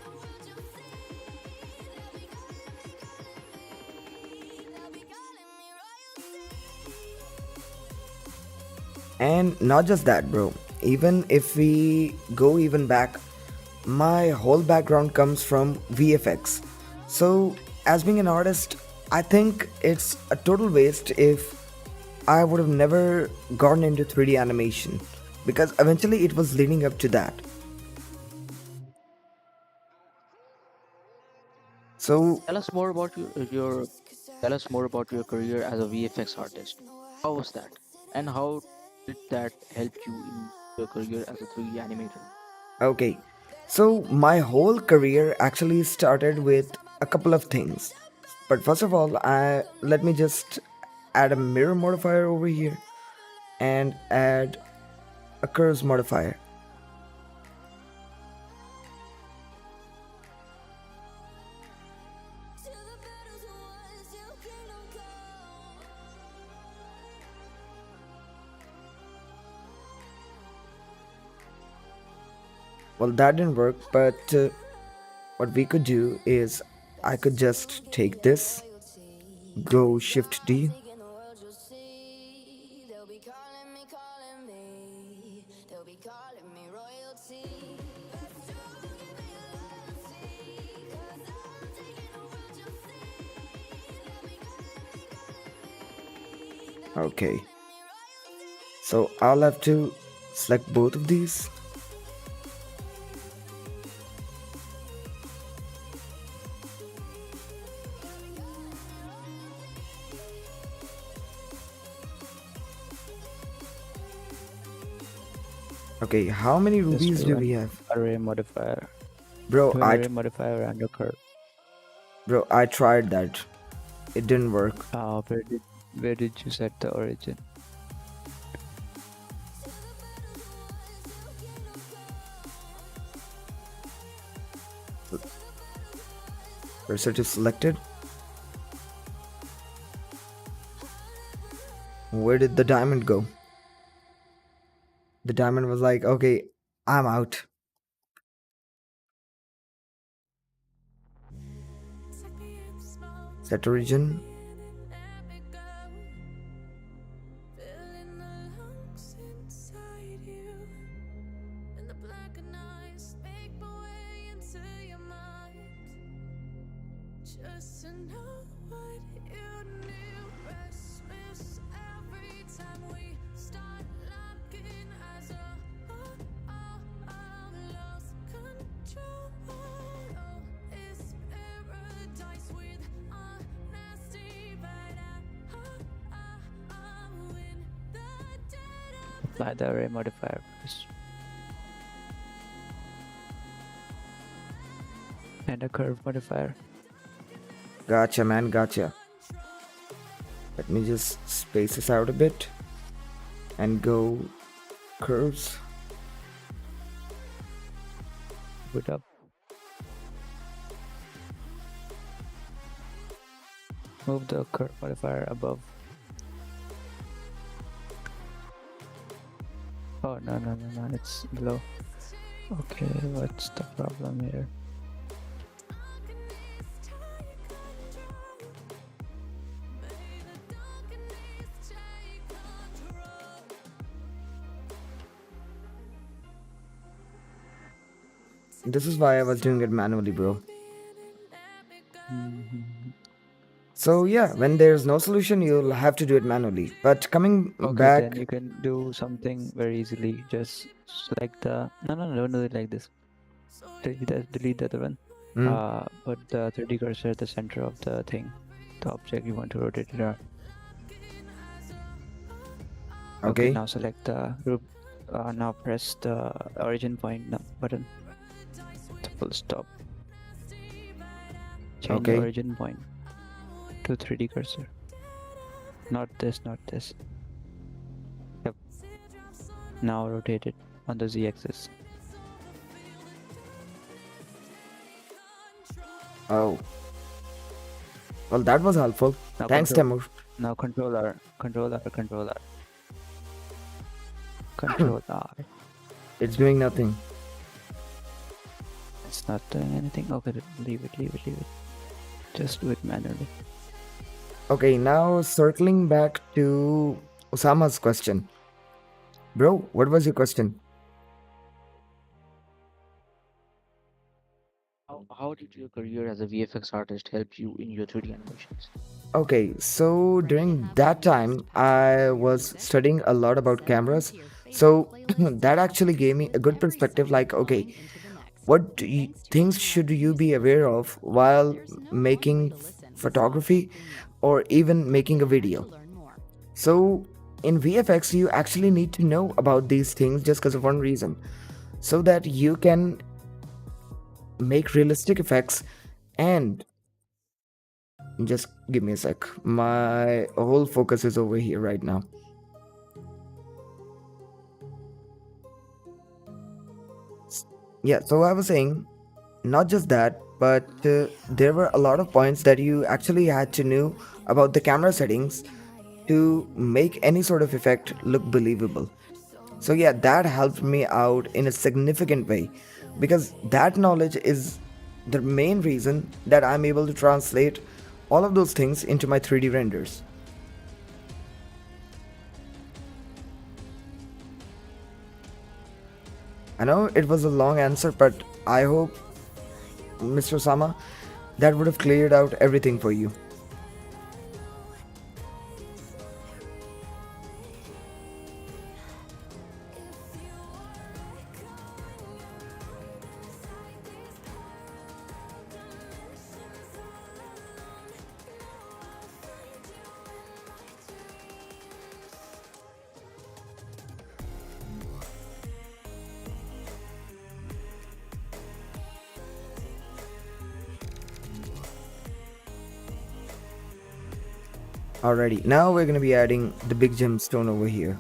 And not just that, bro. Even if we go even back, my whole background comes from VFX. So, as being an artist, I think it's a total waste if I would have never gotten into 3D animation because eventually it was leading up to that. So, Tell us more about your tell us more about your career as a VFX artist. How was that? And how did that help you in your career as a 3D animator? okay. So, my whole career actually started with a couple of things. But first of all, I let me just add a mirror modifier over here and add a curves modifier. Well, that didn't work, but what we could do is I could just take this, go Shift D, okay. So I'll have to select both of these. Okay, how many Just rubies do do an we have? array modifier. Bro, Do an array modifier and a curve. I tried that. It didn't work. Where did you set the origin? Cursor to selected. Where did the diamond go? The diamond was like, okay, I'm out. Set origin. Just to know what you knew. Restless every time we start locking as lost control. Oh, it's paradise with honesty, but I win apply the array modifier first. And a curve modifier. Gotcha, man, gotcha. Let me just space this out a bit and go curves. Put up. Move the curve modifier above. Oh, no, it's below. Okay, what's the problem here? This is why I was doing it manually, bro. Mhm. So yeah, when there's no solution, you'll have to do it manually. But coming Okay, back, then you can do something very easily. Just select the don't do it like this. Delete the other one. hmm, Put the 3D cursor at the center of the thing, the object you want to rotate it around. okay, Now select the group. Now press the origin point button. The full stop. Change Okay. the origin point to 3D cursor. Not this. Yep. Now rotate it on the Z-axis. Oh. Well, that was helpful. Now Thanks, control- Taimur. Now control R. Control R. It's doing nothing. It's not doing anything. Okay, leave it. Just do it manually. Okay, now circling back to Usama's question. Bro, what was your question? How did your career as a VFX artist help you in your 3D animations? Okay, so during that time, I was studying a lot about cameras. So that actually gave me a good perspective like, okay, what things should you be aware of while making photography or even making a video? So in VFX, you actually need to know about these things just because of one reason, so that you can make realistic effects. And just give me a sec, my whole focus is over here right now. Yeah, so I was saying, not just that, but there were a lot of points that you actually had to know about the camera settings to make any sort of effect look believable. So yeah, that helped me out in a significant way, because that knowledge is the main reason that I'm able to translate all of those things into my 3D renders. I know it was a long answer, but I hope, Mr. Osama, that would have cleared out everything for you. Alrighty, now we're gonna be adding the big gemstone over here.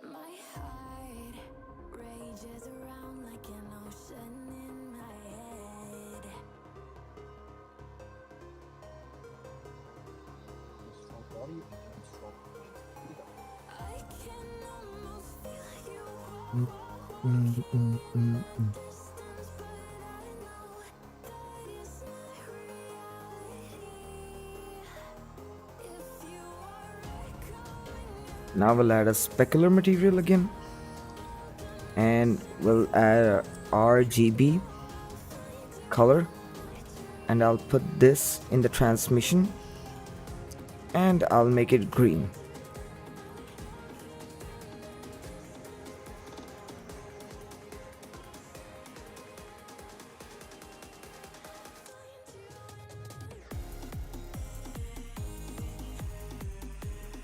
My heart rages around like an ocean in my head. I can almost feel you distance, but I know that it's not reality. If you are echoing Now we'll add a specular material again, and we'll add RGB. color, and I'll put this in the transmission, and I'll make it green.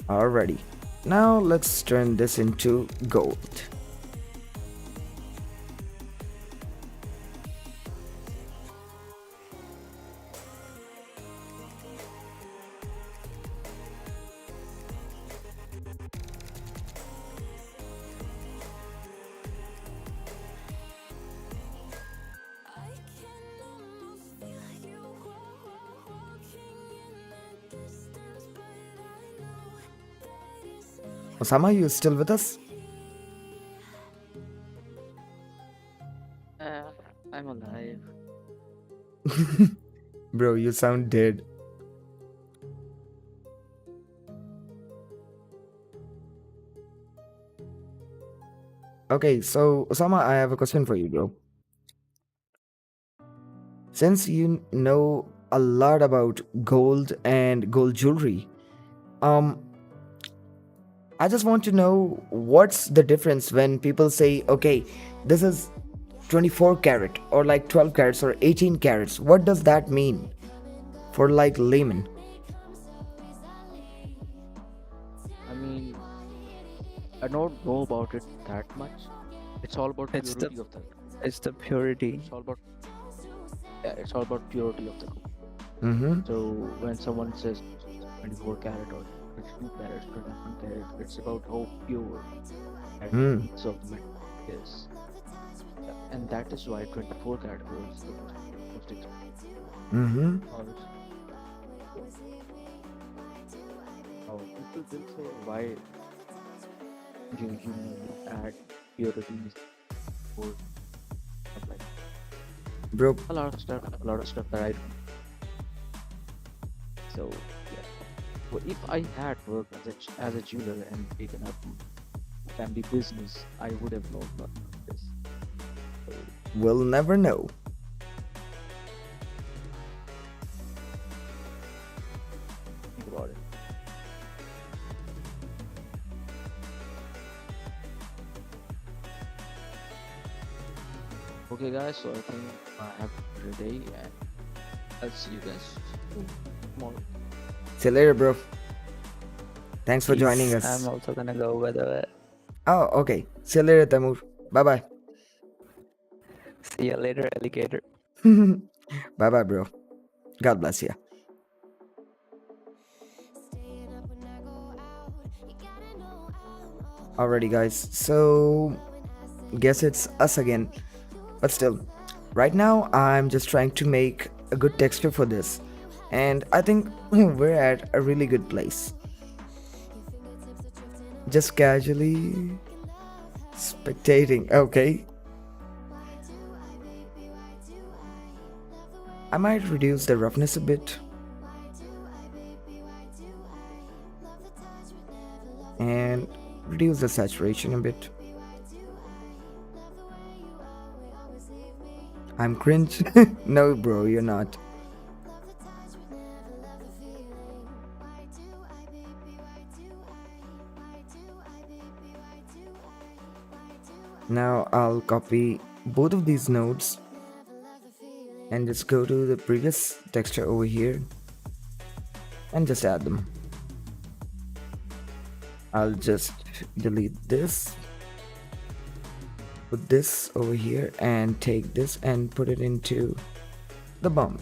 Alrighty, now let's turn this into gold. Osama, you still with us? I'm alive. Bro, you sound dead. Okay, so Osama, I have a question for you, bro. Since you know a lot about gold and gold jewelry, um, I just want to know what's the difference when people say, okay, this is 24 carat or like 12 carats or 18 carats. What does that mean for like layman? I mean, I don't know about it that much. It's all about It's purity the of the. it's the purity. It's all about. Yeah, it's all about purity of the. Mm-hmm. So when someone says 24 carat or 22 carats, 21 carat, it's about how pure and Mm. piece of metal is. And that is why 24 carat gold is the most expensive. Mm-hmm. Now, people will say why you add purities or stuff like Bro, a lot of stuff that I do. So yeah, well, if I had worked as a jeweler and taken up family business, I would have known about this. So, we'll never know. think about it. Okay, guys. So I think I have a good day, and I'll see you guys tomorrow. See you later, bro. Thanks for joining Peace. us. I'm also gonna go, by the way. Oh, okay. See you later, Taimur. Bye bye. See you later, alligator. Bye bye, bro. God bless you. Alrighty, guys. So, guess it's us again. But still, right now I'm just trying to make a good texture for this. And I think we're at a really good place. Just casually spectating, okay? I might reduce the roughness a bit. And reduce the saturation a bit. I'm cringe? No, bro, you're not. Now I'll copy both of these nodes and just go to the previous texture over here and just add them. I'll just delete this, put this over here, and take this and put it into the bump.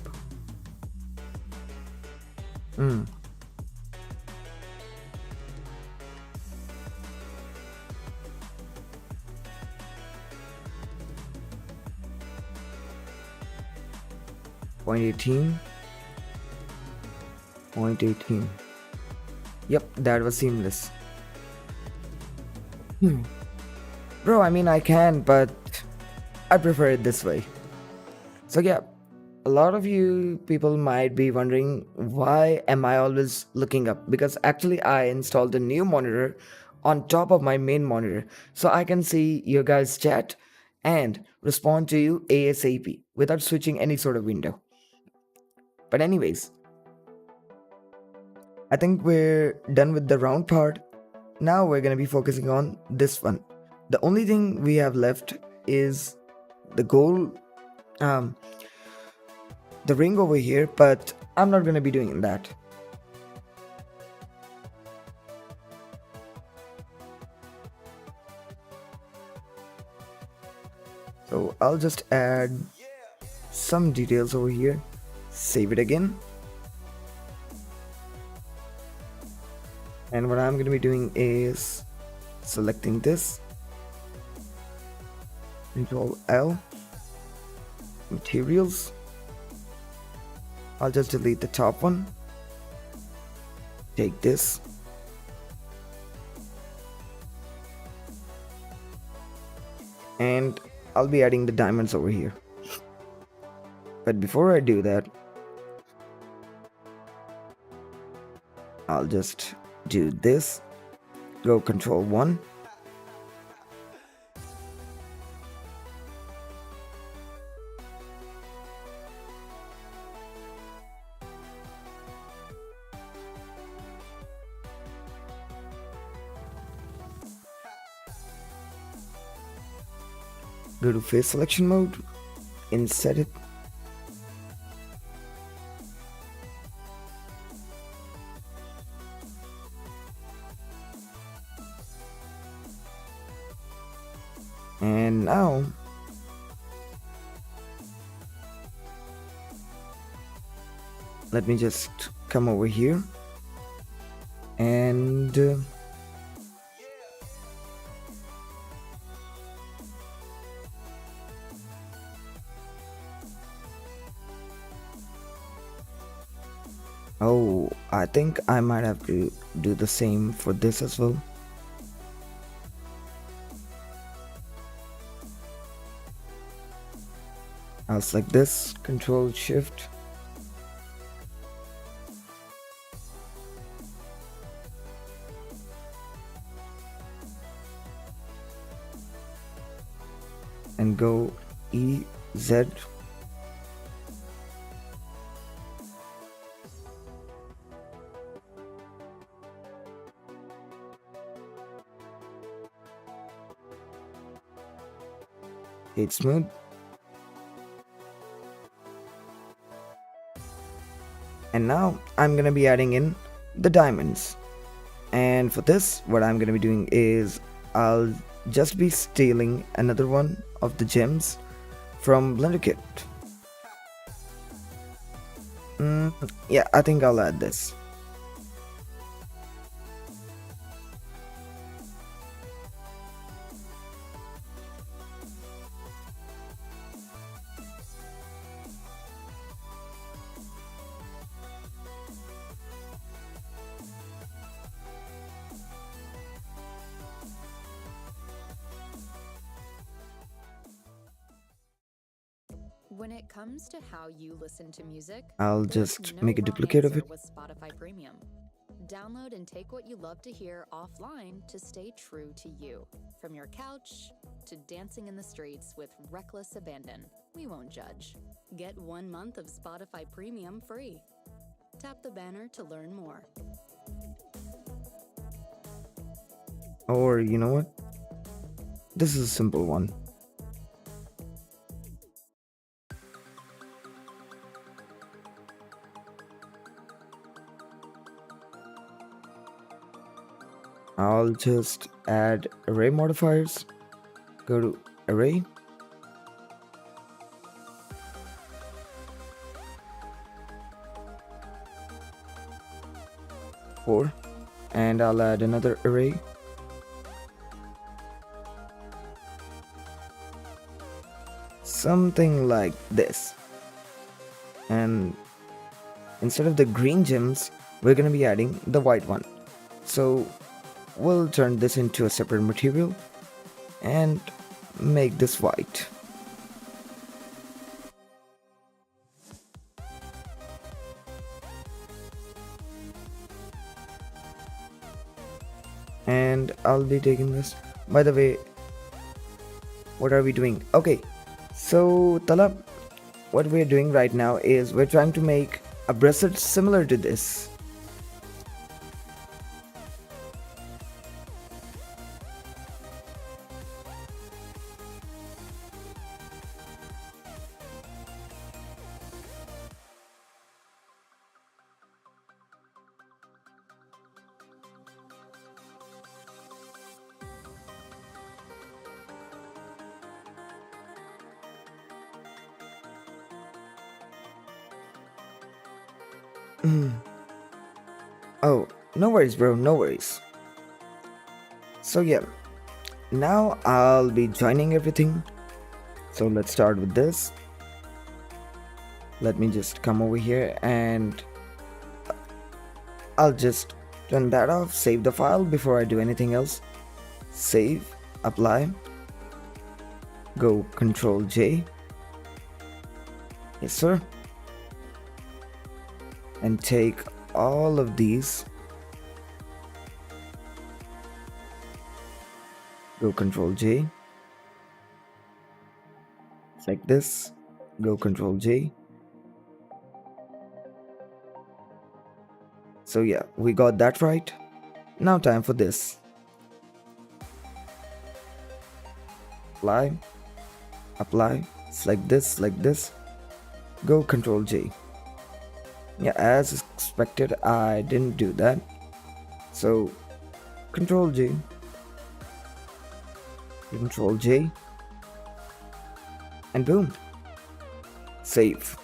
Mm. Point 18. Point 18. Yep, that was seamless. Bro, I mean, I can, but I prefer it this way. So yeah, a lot of you people might be wondering why am I always looking up, because actually I installed a new monitor on top of my main monitor so I can see your guys chat and respond to you ASAP without switching any sort of window. But, anyways, I think we're done with the round part. Now we're going to be focusing on this one. The only thing we have left is the goal, um, the ring over here, but I'm not going to be doing that. So I'll just add some details over here, save it again. And what I'm going to be doing is selecting this, Control L, materials. I'll just delete the top one, take this, and I'll be adding the diamonds over here. But before I do that, I'll just do this, go Control 1, go to face selection mode, inset it, and now let me just come over here and oh, I think I might have to do the same for this as well. I'll select this, Control Shift, and go EZ. Hit smooth. And now I'm gonna be adding in the diamonds. And for this, what I'm gonna be doing is I'll just be stealing another one of the gems from Blender Kit. Yeah, I think I'll add this. When it comes to how you listen to music, I'll there's just no make a wrong duplicate of answer it. with Spotify Premium. Download and take what you love to hear offline to stay true to you. From your couch to dancing in the streets with reckless abandon, we won't judge. Get 1 month of Spotify Premium free. Tap the banner to learn more. Or you know what? This is a simple one. I'll just add array modifiers, go to array, four, and I'll add another array, something like this. And instead of the green gems, we're gonna be adding the white one. So we'll turn this into a separate material and make this white. And I'll be taking this. By the way, What are we doing? Okay, so Talab, what we're doing right now is we're trying to make a bracelet similar to this. Oh, no worries, bro, no worries. So yeah, now I'll be joining everything. So let's start with this. Let me just come over here and I'll just turn that off, save the file before I do anything else. Save, apply, go Control J. Yes, sir. And take all of these, go Control J, like this, go Control J. So yeah, we got that right. Now time for this. Apply, apply, select this, like this, go Control J. Yeah, as expected, I didn't do that. So Control J, Control J, and boom, save.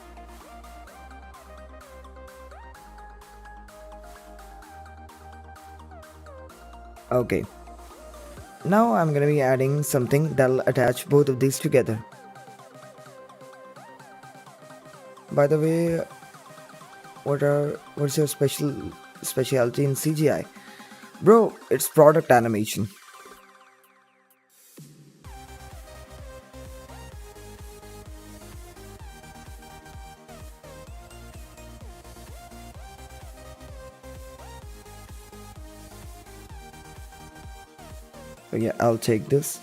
Okay, now I'm gonna be adding something that'll attach both of these together. By the way, what's your specialty in CGI? Bro, it's product animation. So yeah, I'll take this.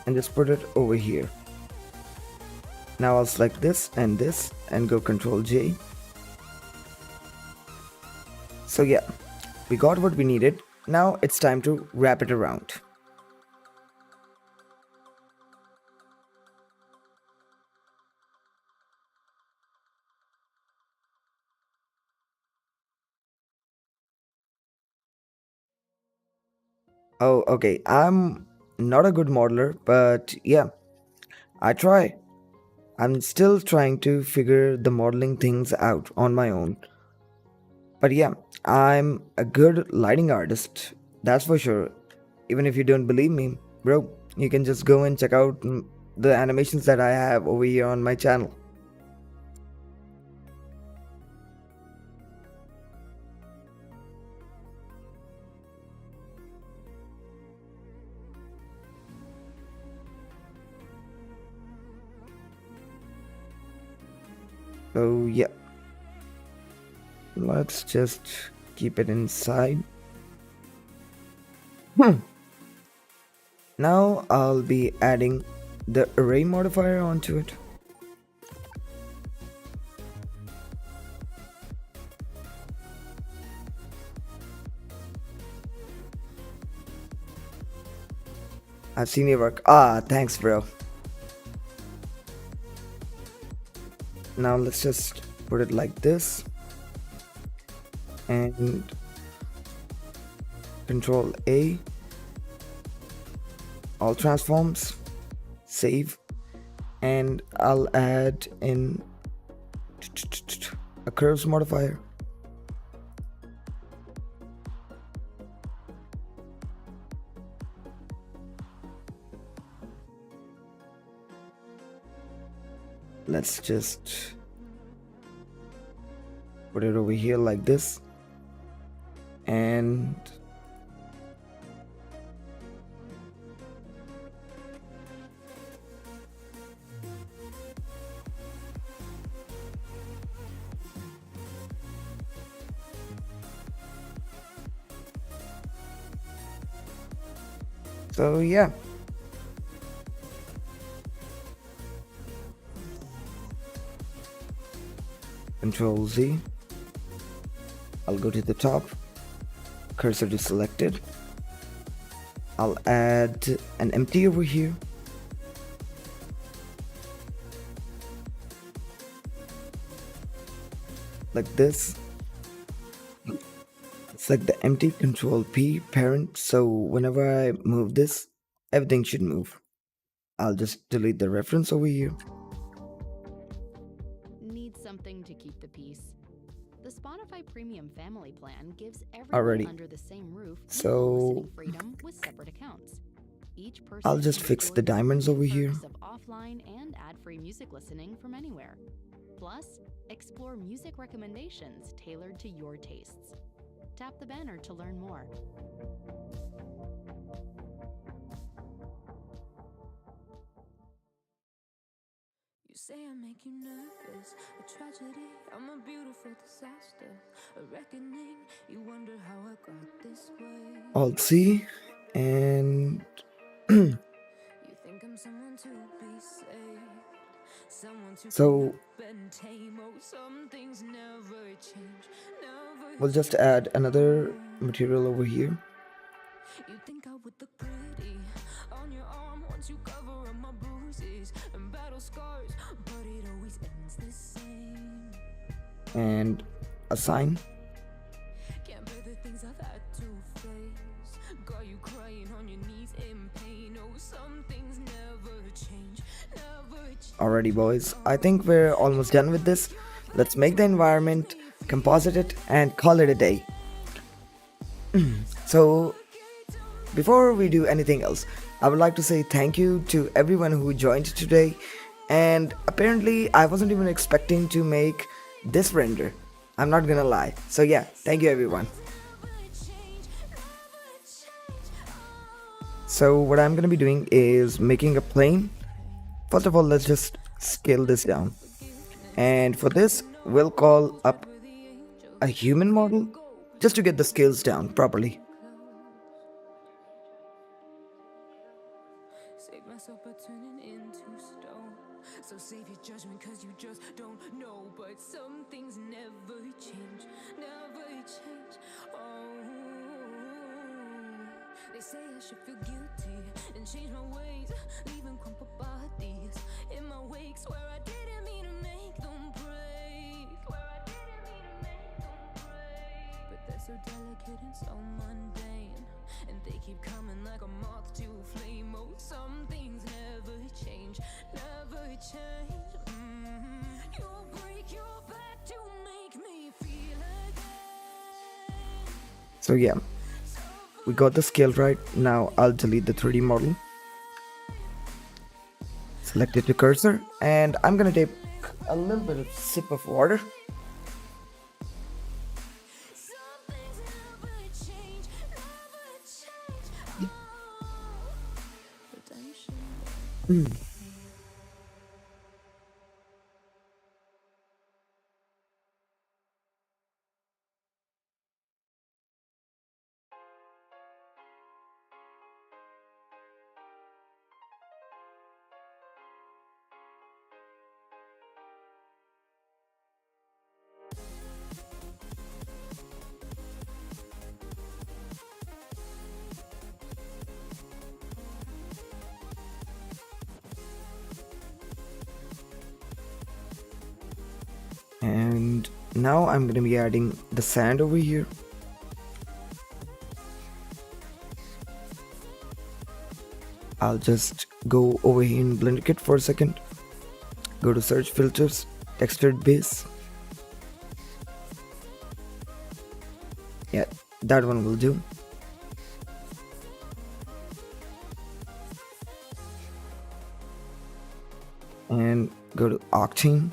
And just put it over here. Now I'll select this and go Control J. So yeah, we got what we needed. Now it's time to wrap it around. Oh, okay. I'm not a good modeler, but yeah, I try. I'm still trying to figure the modeling things out on my own. But yeah, I'm a good lighting artist. That's for sure. Even if you don't believe me, bro, you can just go and check out the animations that I have over here on my channel. So yeah, let's just keep it inside. Now I'll be adding the array modifier onto it. I've seen your work. Ah, thanks, bro. Now let's just put it like this and Control A, all transforms, save, and I'll add in a curves modifier. Let's just put it over here like this, and So yeah, Control Z. I'll go to the top, cursor to selected. I'll add an empty over here. Like this. Select the empty, Control P, parent, so whenever I move this, everything should move. I'll just delete the reference over here. Need something to keep the peace? The Spotify Premium Family Plan gives everyone Alrighty. under the same roof So equal listening freedom with separate accounts. Each person I'll just can fix enjoy the diamonds over here. perks of offline and ad-free music listening from anywhere. Plus, explore music recommendations tailored to your tastes. Tap the banner to learn more. You say I make you nervous, a tragedy, I'm a beautiful disaster, a reckoning, you wonder how I got this way. Alt C, and You think I'm someone to be saved, someone to so and tame. Oh, some things never change, never we'll just add another material over here. You think I would look pretty on your arm once you cover up my bruises and battle scars, but it always ends the same. And assign. Can't bear the things I've had to face. Got you crying on your knees in pain. Oh, some things never change, never change. Alrighty boys, I think we're almost done with this. Let's make the environment, composite it, and call it a day. So before we do anything else, I would like to say thank you to everyone who joined today. And apparently I wasn't even expecting to make this render, I'm not gonna lie. So yeah, thank you everyone. So what I'm gonna be doing is making a plane. First of all, let's just scale this down, and for this we'll call up a human model just to get the scales down properly. Save myself by turning into stone. So save your judgment cause you just don't know. But some things never change, never change. Oh, they say I should feel guilty and change my ways, leaving crumpled bodies in my wake. Swear I didn't mean to make them break. Swear I didn't mean to make them break. But they're so delicate and so mundane, and they keep coming like a moth to a flame. Oh, some things never change, never change. You'll break your back to make me feel again. So yeah, we got the scale right. Now I'll delete the 3D model, select it to cursor, and I'm gonna take a little bit of sip of water. Some things never change, never change. Redemption. And now I'm gonna be adding the sand over here. I'll just go over here in Blender Kit for a second. Go to search filters, textured base. Yeah, that one will do. And go to Octane.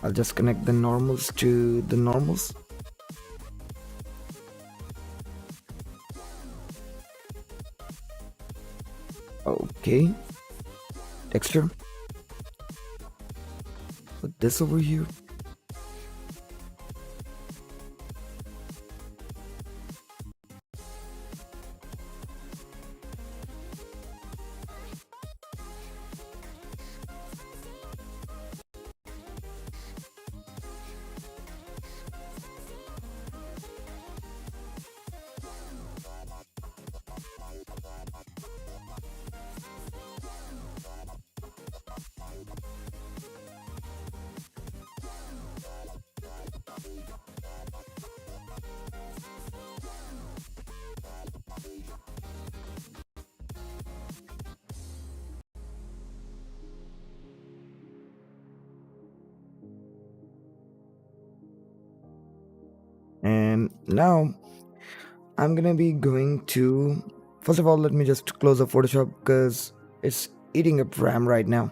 I'll just connect the normals to the normals. Okay, texture. Put this over here. And now I'm gonna be going to, first of all, let me just close up Photoshop because it's eating up RAM right now.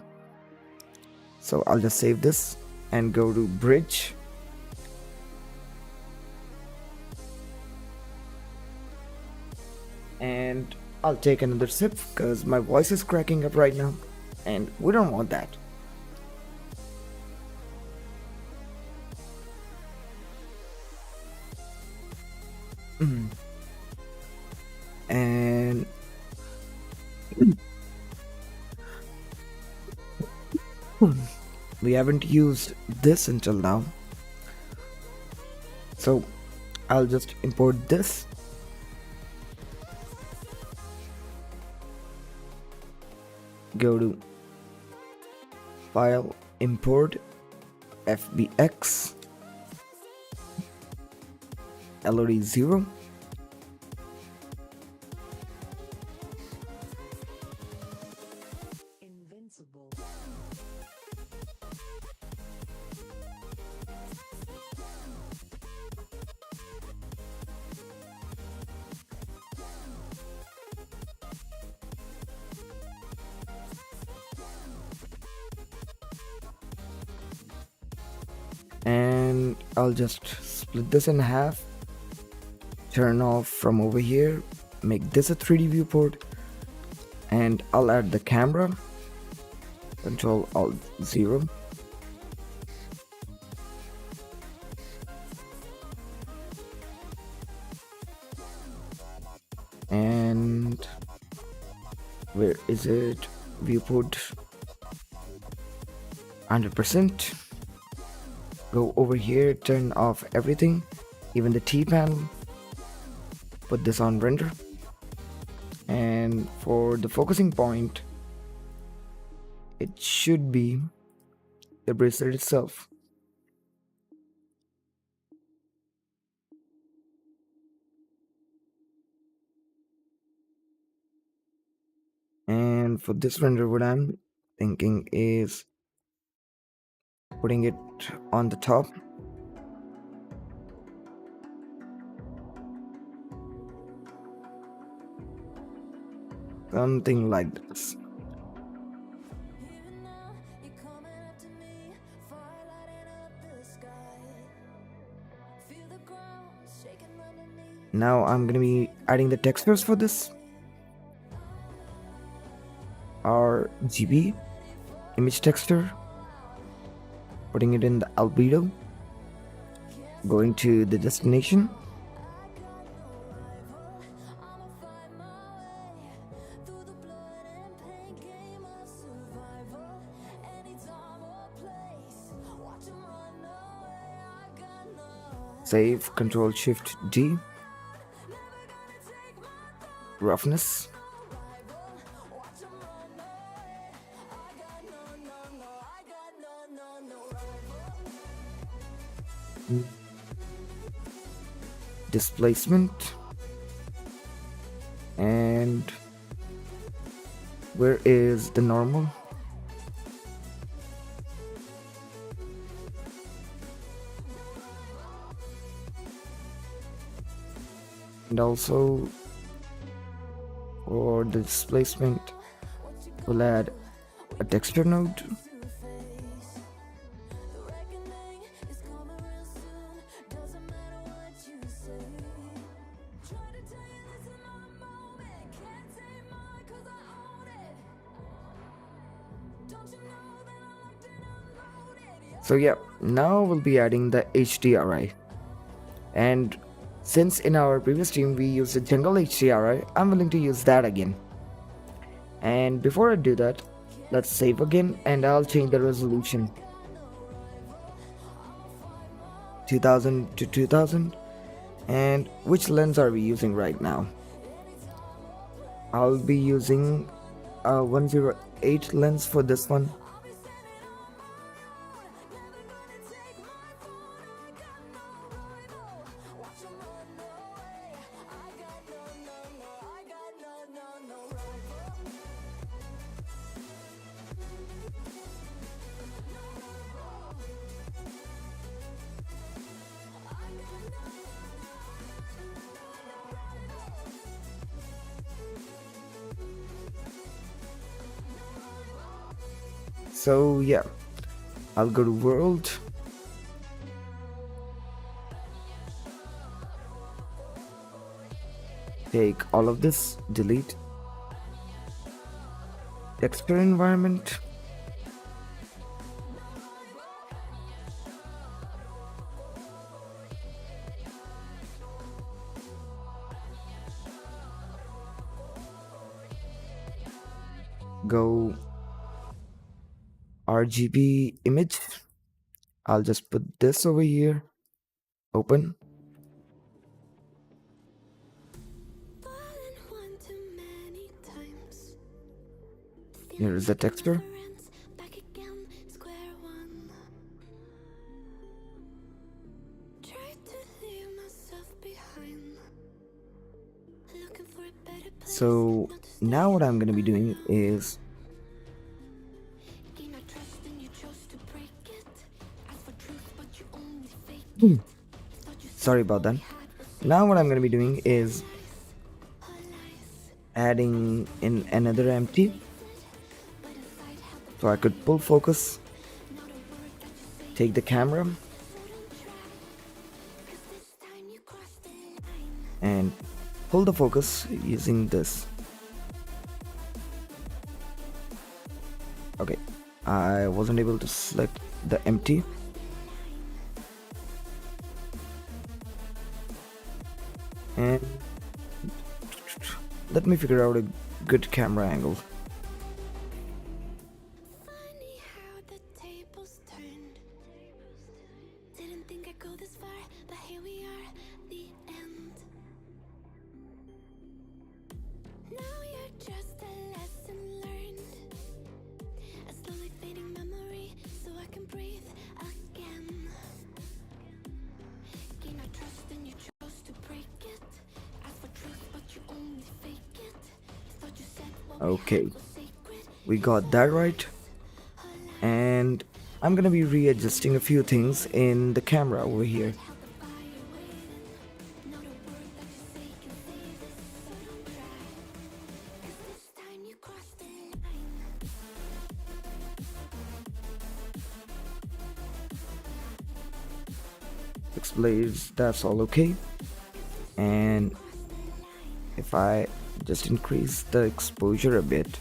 So I'll just save this and go to bridge. And I'll take another sip because my voice is cracking up right now and we don't want that. And we haven't used this until now, so I'll just import this. Go to file, import fbx LOD0. And I'll just split this in half, turn off from over here, make this a 3D viewport, and I'll add the camera, Control Alt 0. And where is it? Viewport 100%. Go over here, turn off everything, even the T panel. Put this on render. And for the focusing point, it should be the bracelet itself. And for this render, what I'm thinking is putting it on the top. Something like this. Now I'm gonna be adding the textures for this. RGB image texture, putting it in the albedo, going to the destination, save, Control Shift D, roughness, displacement, and where is the normal? And also for the displacement, we'll add a texture node. So yeah, now we'll be adding the HDRI. And since in our previous stream we used the jungle HDRI, I'm willing to use that again. And before I do that, let's save again and I'll change the resolution 2000 to 2000. And which lens are we using right now? I'll be using a 108 lens for this one. So yeah, I'll go to world. Take all of this, delete. Texture environment. Go RGB image. I'll just put this over here. Open. Here is the texture. So now what I'm going to be doing is sorry about that. Now what I'm going to be doing is adding in another empty so I could pull focus, take the camera and pull the focus using this. Okay, I wasn't able to select the empty. And let me figure out a good camera angle. Funny how the tables turned. Didn't think I'd go this far, but here we are, the end. Now you're just a lesson learned. A slowly fading memory, so I can breathe again. Gain our trust and you chose to break it. Ask for truth, but you only fake it. Thought you said what we Okay, had was sacred. we got that right. And I'm gonna be readjusting a few things in the camera over here. Held the fire waiting. Not a word that you say can save this, so don't try. 'Cause this time you crossed the line. Displays, that's all okay. And if I just increase the exposure a bit,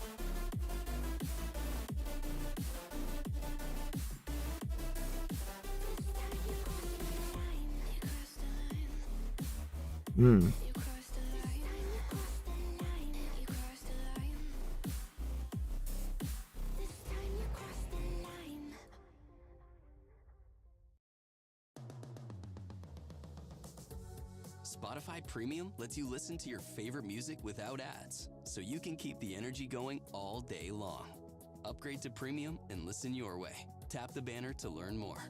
Spotify Premium lets you listen to your favorite music without ads, so you can keep the energy going all day long. Upgrade to Premium and listen your way. Tap the banner to learn more.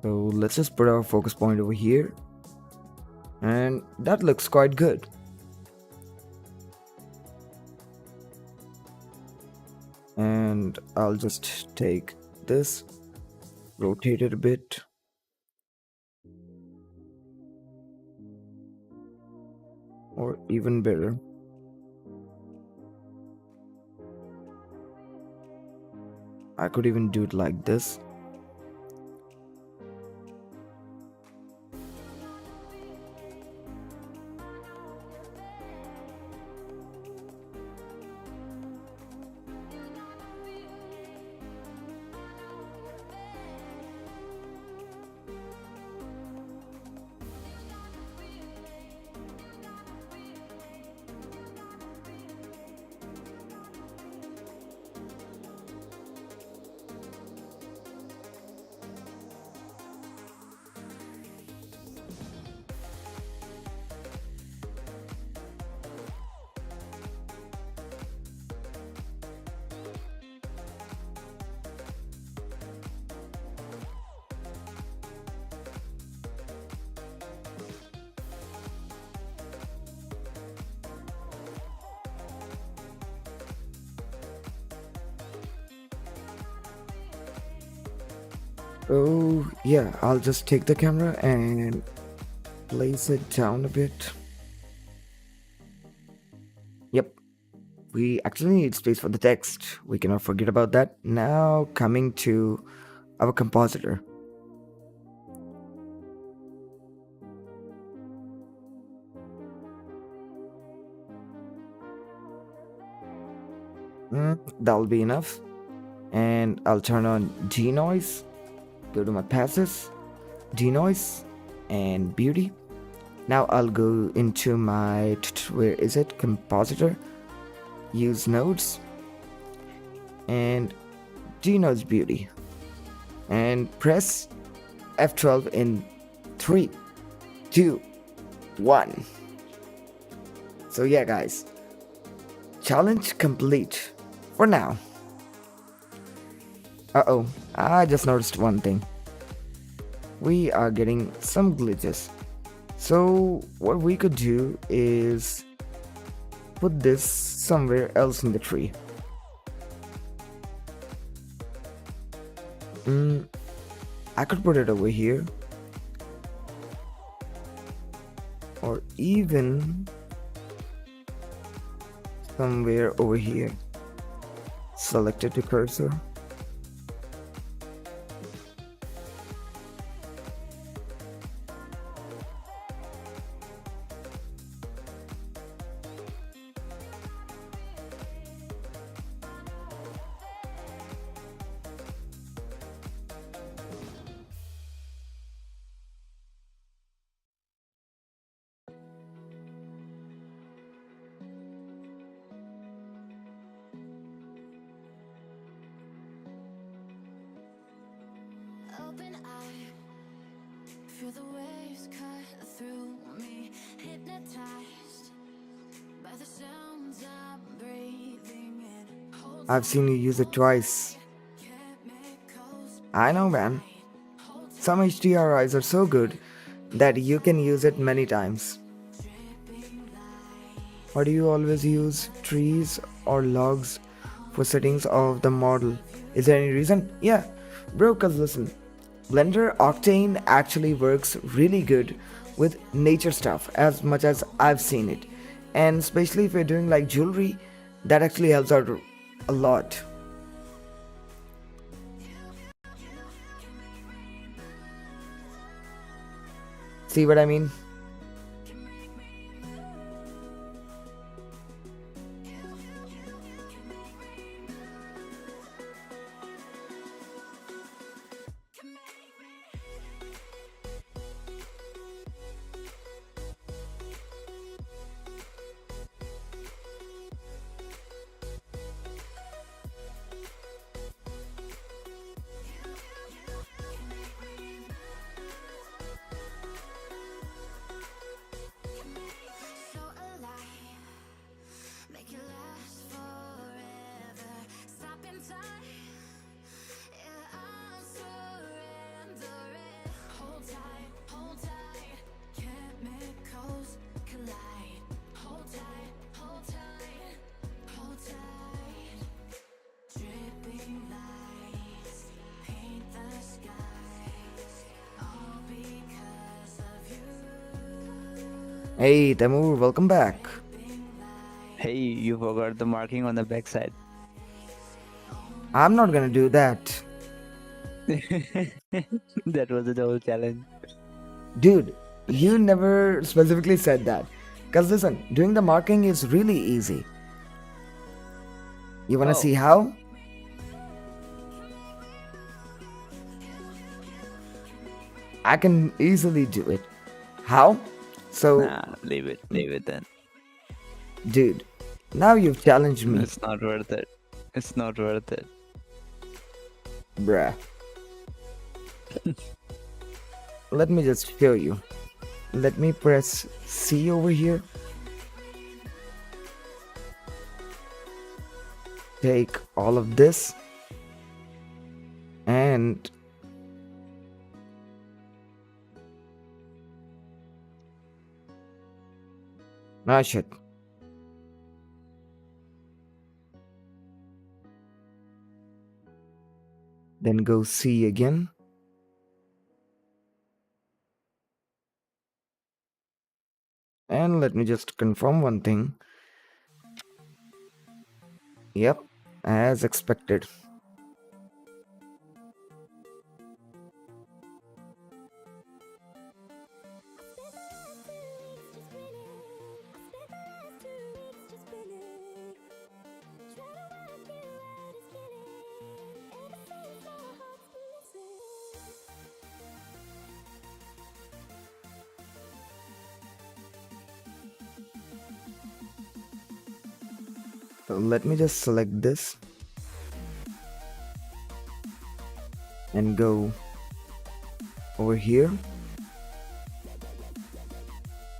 so let's just put our focus point over here. And that looks quite good. And I'll just take this, rotate it a bit. Or even better, I could even do it like this. Oh, yeah, I'll just take the camera and place it down a bit. Yep, we actually need space for the text. We cannot forget about that. Now, coming to our compositor. That'll be enough. And I'll turn on denoise, go to my passes, denoise, and beauty. Now I'll go into my, where is it, compositor, use nodes, and denoise beauty, and press F12 in 3, 2, 1. So yeah guys, challenge complete for now. Uh-oh, I just noticed one thing. We are getting some glitches. So what we could do is put this somewhere else in the tree. I could put it over here. Or even somewhere over here. Select it to cursor. Open eye, feel the waves cut through me, hypnotized by the sounds I'm breathing in. Hold I've seen you use it twice. chemicals, I know, man. Some HDRIs are so good that you can use it many times. Why do you always use trees or logs for settings of the model? Is there any reason? Yeah, bro, cause listen, Blender Octane actually works really good with nature stuff as much as I've seen it. And especially if you're doing like jewelry, that actually helps out a lot. See what I mean? so alive, make it last forever. Stop in time, yeah, I'm surrendering. Hold tight, chemicals collide. Hold tight, hold tight, hold tight. Dripping lights paint the skies, all because of you. Hey, Taimur, welcome back. Hey, you forgot the marking on the backside. I'm not gonna do that. That was the whole challenge. Dude, you never specifically said that. Cause listen, doing the marking is really easy. You wanna Oh. see how? I can easily do it. How? So, Nah, leave it then. dude, now you've challenged me, It's not worth it. It's not worth it. bruh. Let me just show you. Let me press C over here. Take all of this and ah shit. Then go C again. Let me just confirm one thing. Yep, as expected. So let me just select this and go over here.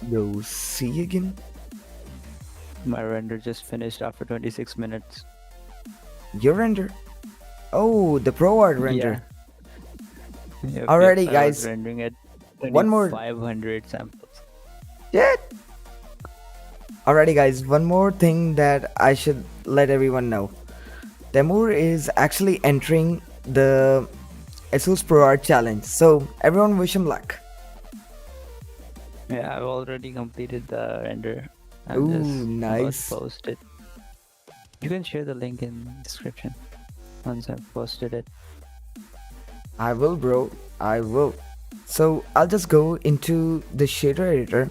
Go see again. My render just finished after 26 minutes. Your render. Oh, the Pro Art render. Yep, Alrighty, I was guys. rendering at One more. 500 samples. Shit. Alrighty, guys. One more thing that I should let everyone know. Taimur is actually entering the ASUS Pro Art Challenge. So everyone wish him luck. Yeah, I've already completed the render. I'm Ooh, just about nice. to post it. You can share the link in description once I've posted it. I will, bro. I will. So I'll just go into the shader editor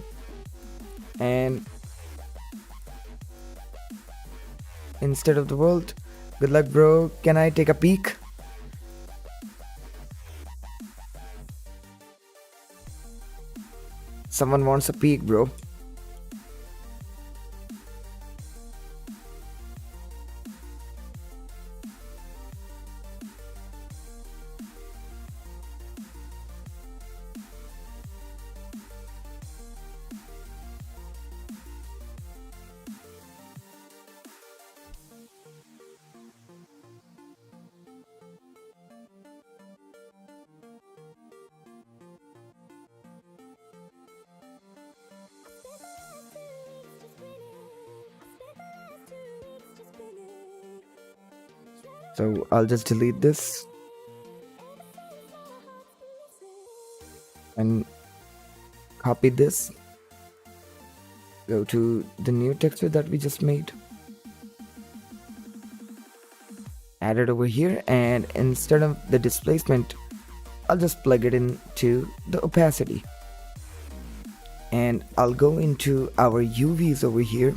and instead of the world, good luck, bro. Can I take a peek? Someone wants a peek, bro. So I'll just delete this and copy this. Go to the new texture that we just made. Add it over here, and instead of the displacement, I'll just plug it into the opacity. And I'll go into our UVs over here.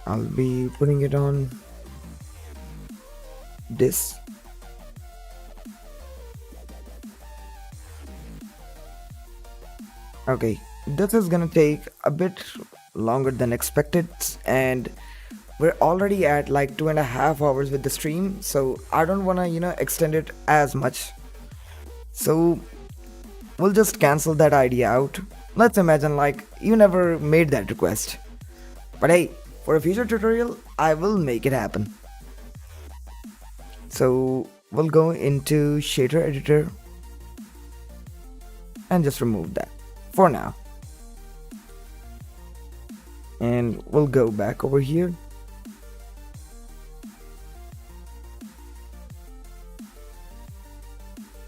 I'll be putting it on this. Okay, this is gonna take a bit longer than expected, and we're already at like 2.5 hours with the stream, so I don't wanna, extend it as much. So we'll just cancel that idea out. Let's imagine like you never made that request. But hey, for a future tutorial, I will make it happen. So we'll go into shader editor and just remove that for now. And we'll go back over here.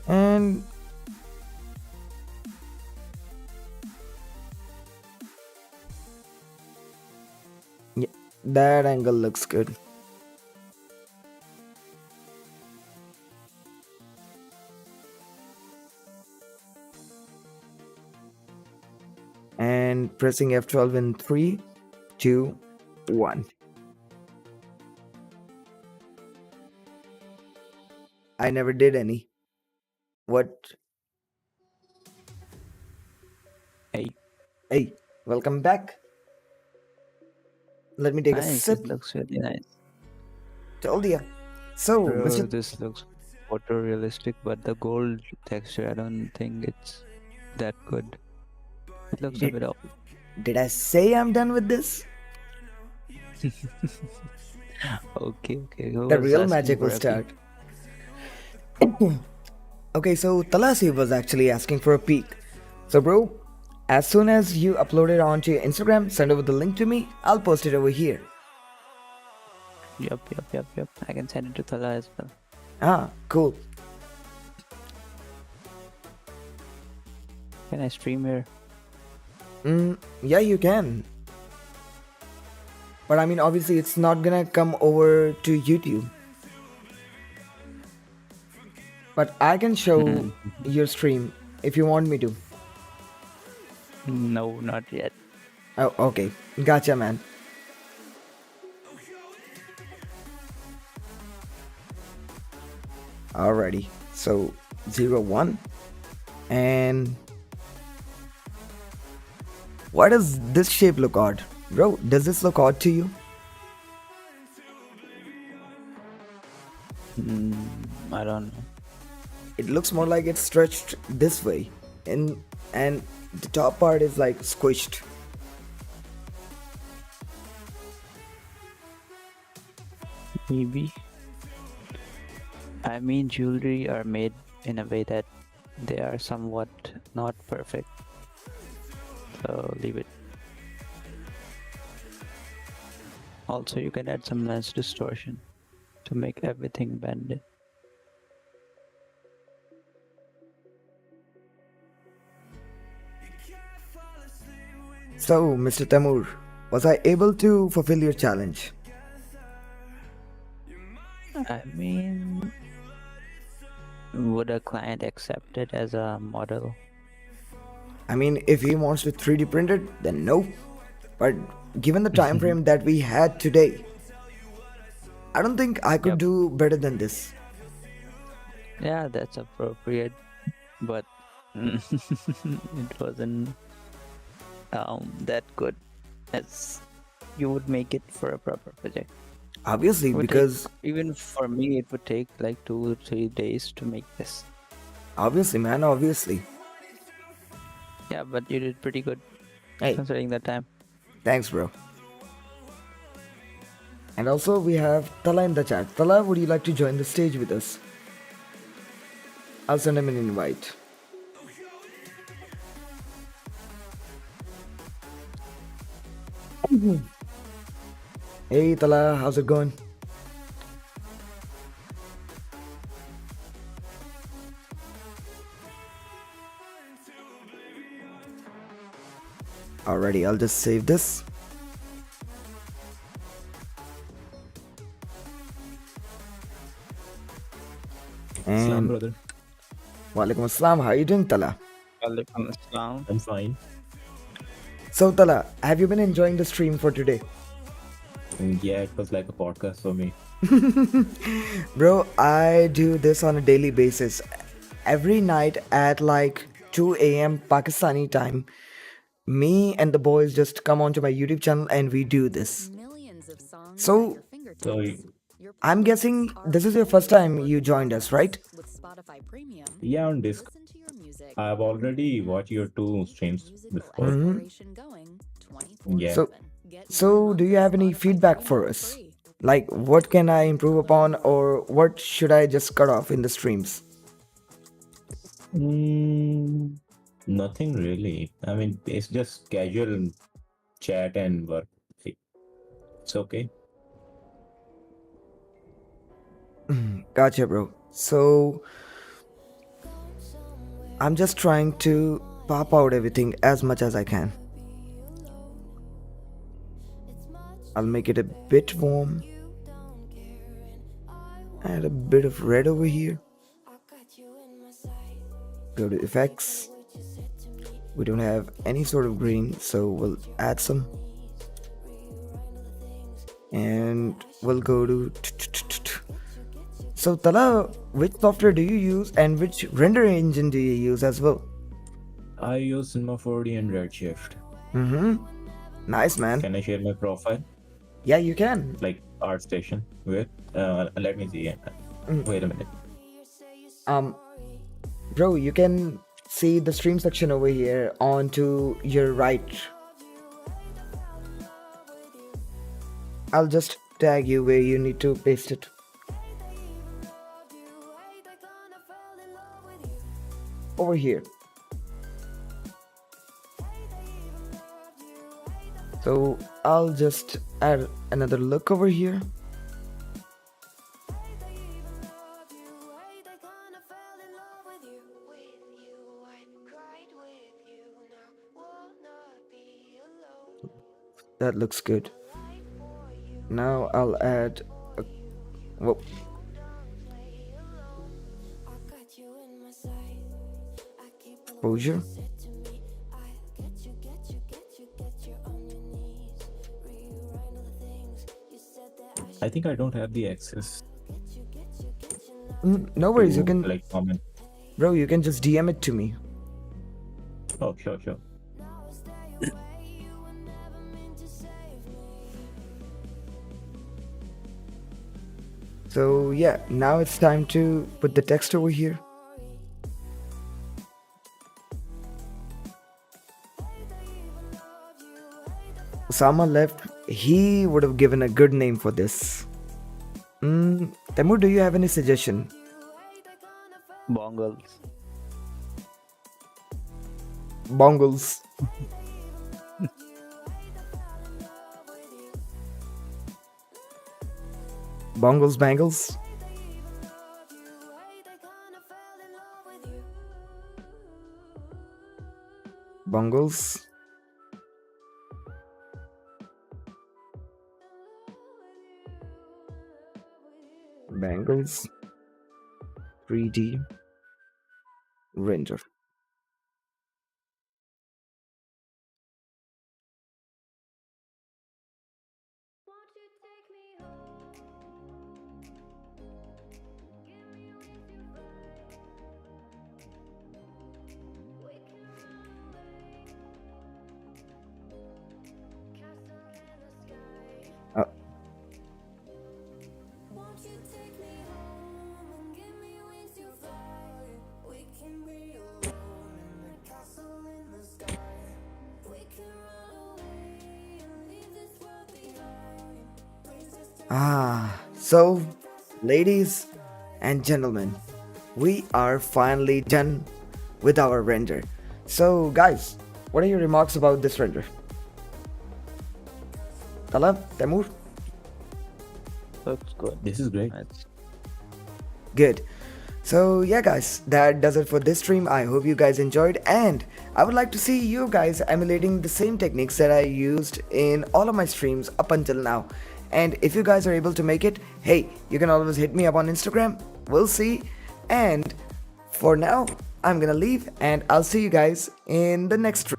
And yeah, that angle looks good. And pressing F12 in 3, 2, 1. I never did any. What? Hey, welcome back. Let me take a Nice, sip. it looks really nice. Told ya. So, Bro, Mr. this looks photorealistic, but the gold texture, I don't think it's that good. It looks a bit off. Did I say I'm done with this? Okay. Who The was real asking magic for will a peek? start. Okay, so Talasi was actually asking for a peek. So, bro, as soon as you upload it onto your Instagram, send over the link to me. I'll post it over here. Yup. I can send it to Thala as well. Ah, cool. Can I stream here? Yeah, you can. But I mean, obviously, it's not gonna come over to YouTube. But I can show your stream if you want me to. No, not yet. Oh, okay. Gotcha, man. Alrighty. So, 01. And why does this shape look odd? Bro, does this look odd to you? I don't know. It looks more like it's stretched this way. And the top part is like squished. Maybe. I mean, jewelry are made in a way that they are somewhat not perfect. So leave it. Also, you can add some lens distortion to make everything bended. So, Mr. Taimur, was I able to fulfill your challenge? I mean, would a client accept it as a model? I mean, if he wants to 3D print it, then no. But given the time frame that we had today, I don't think I could Yep. do better than this. Yeah, that's appropriate, but it wasn't that good as you would make it for a proper project. Obviously, Would because even for me, it would take like 2 or 3 days to make this. obviously, man, obviously. Yeah, but you did pretty good Hey, considering the time. thanks, bro. And also, we have Tala in the chat. Tala, would you like to join the stage with us? I'll send him an invite. Hey, Tala, how's it going? Alrighty, I'll just save this. Islam, And brother. Walaikum Assalam, how are you doing, Tala? Walaikum assalam. I'm fine. So, Tala, have you been enjoying the stream for today? Yeah, it was like a podcast for me. Bro, I do this on a daily basis. Every night at like 2 a.m. Pakistani time, me and the boys just come onto my YouTube channel and we do this. So, So, I'm guessing this is your first time you joined us, right? yeah, on Disc, I've already watched your 2 streams before. Yeah. So, do you have any feedback for us? Like, what can I improve upon, or what should I just cut off in the streams? Nothing really. I mean, it's just casual chat and work. It's okay. Gotcha, bro. So, I'm just trying to pop out everything as much as I can. I'll make it a bit warm. Add a bit of red over here. Go to effects. We don't have any sort of green, so we'll add some. And we'll go to... So Tala, which software do you use and which render engine do you use as well? I use Cinema 4D and Redshift. Nice, man. Can I share my profile? Yeah, you can. Like ArtStation? Wait, let me see. Wait a minute. Bro, you can see the stream section over here on to your right. I'll just tag you where you need to paste it. over here. So I'll just add another look over here. That looks good. Now I'll add a, whoa, exposure. I think I don't have the access. No worries, you to, can, like comment. bro, you can just DM it to me. Oh, sure, sure. So yeah, now it's time to put the text over here. Usama left. He would have given a good name for this. Taimur, do you have any suggestion? Bangles. Bangles. Bangles, bangles. Bangles. Bangles. 3D render. Uh, so, ladies and gentlemen, we are finally done with our render. So, guys, what are your remarks about this render? Talab, Taimur? Looks good. This is great. That's Good. So yeah guys, that does it for this stream. I hope you guys enjoyed, and I would like to see you guys emulating the same techniques that I used in all of my streams up until now. And if you guys are able to make it, hey, you can always hit me up on Instagram. We'll see. And for now, I'm gonna leave, and I'll see you guys in the next stream.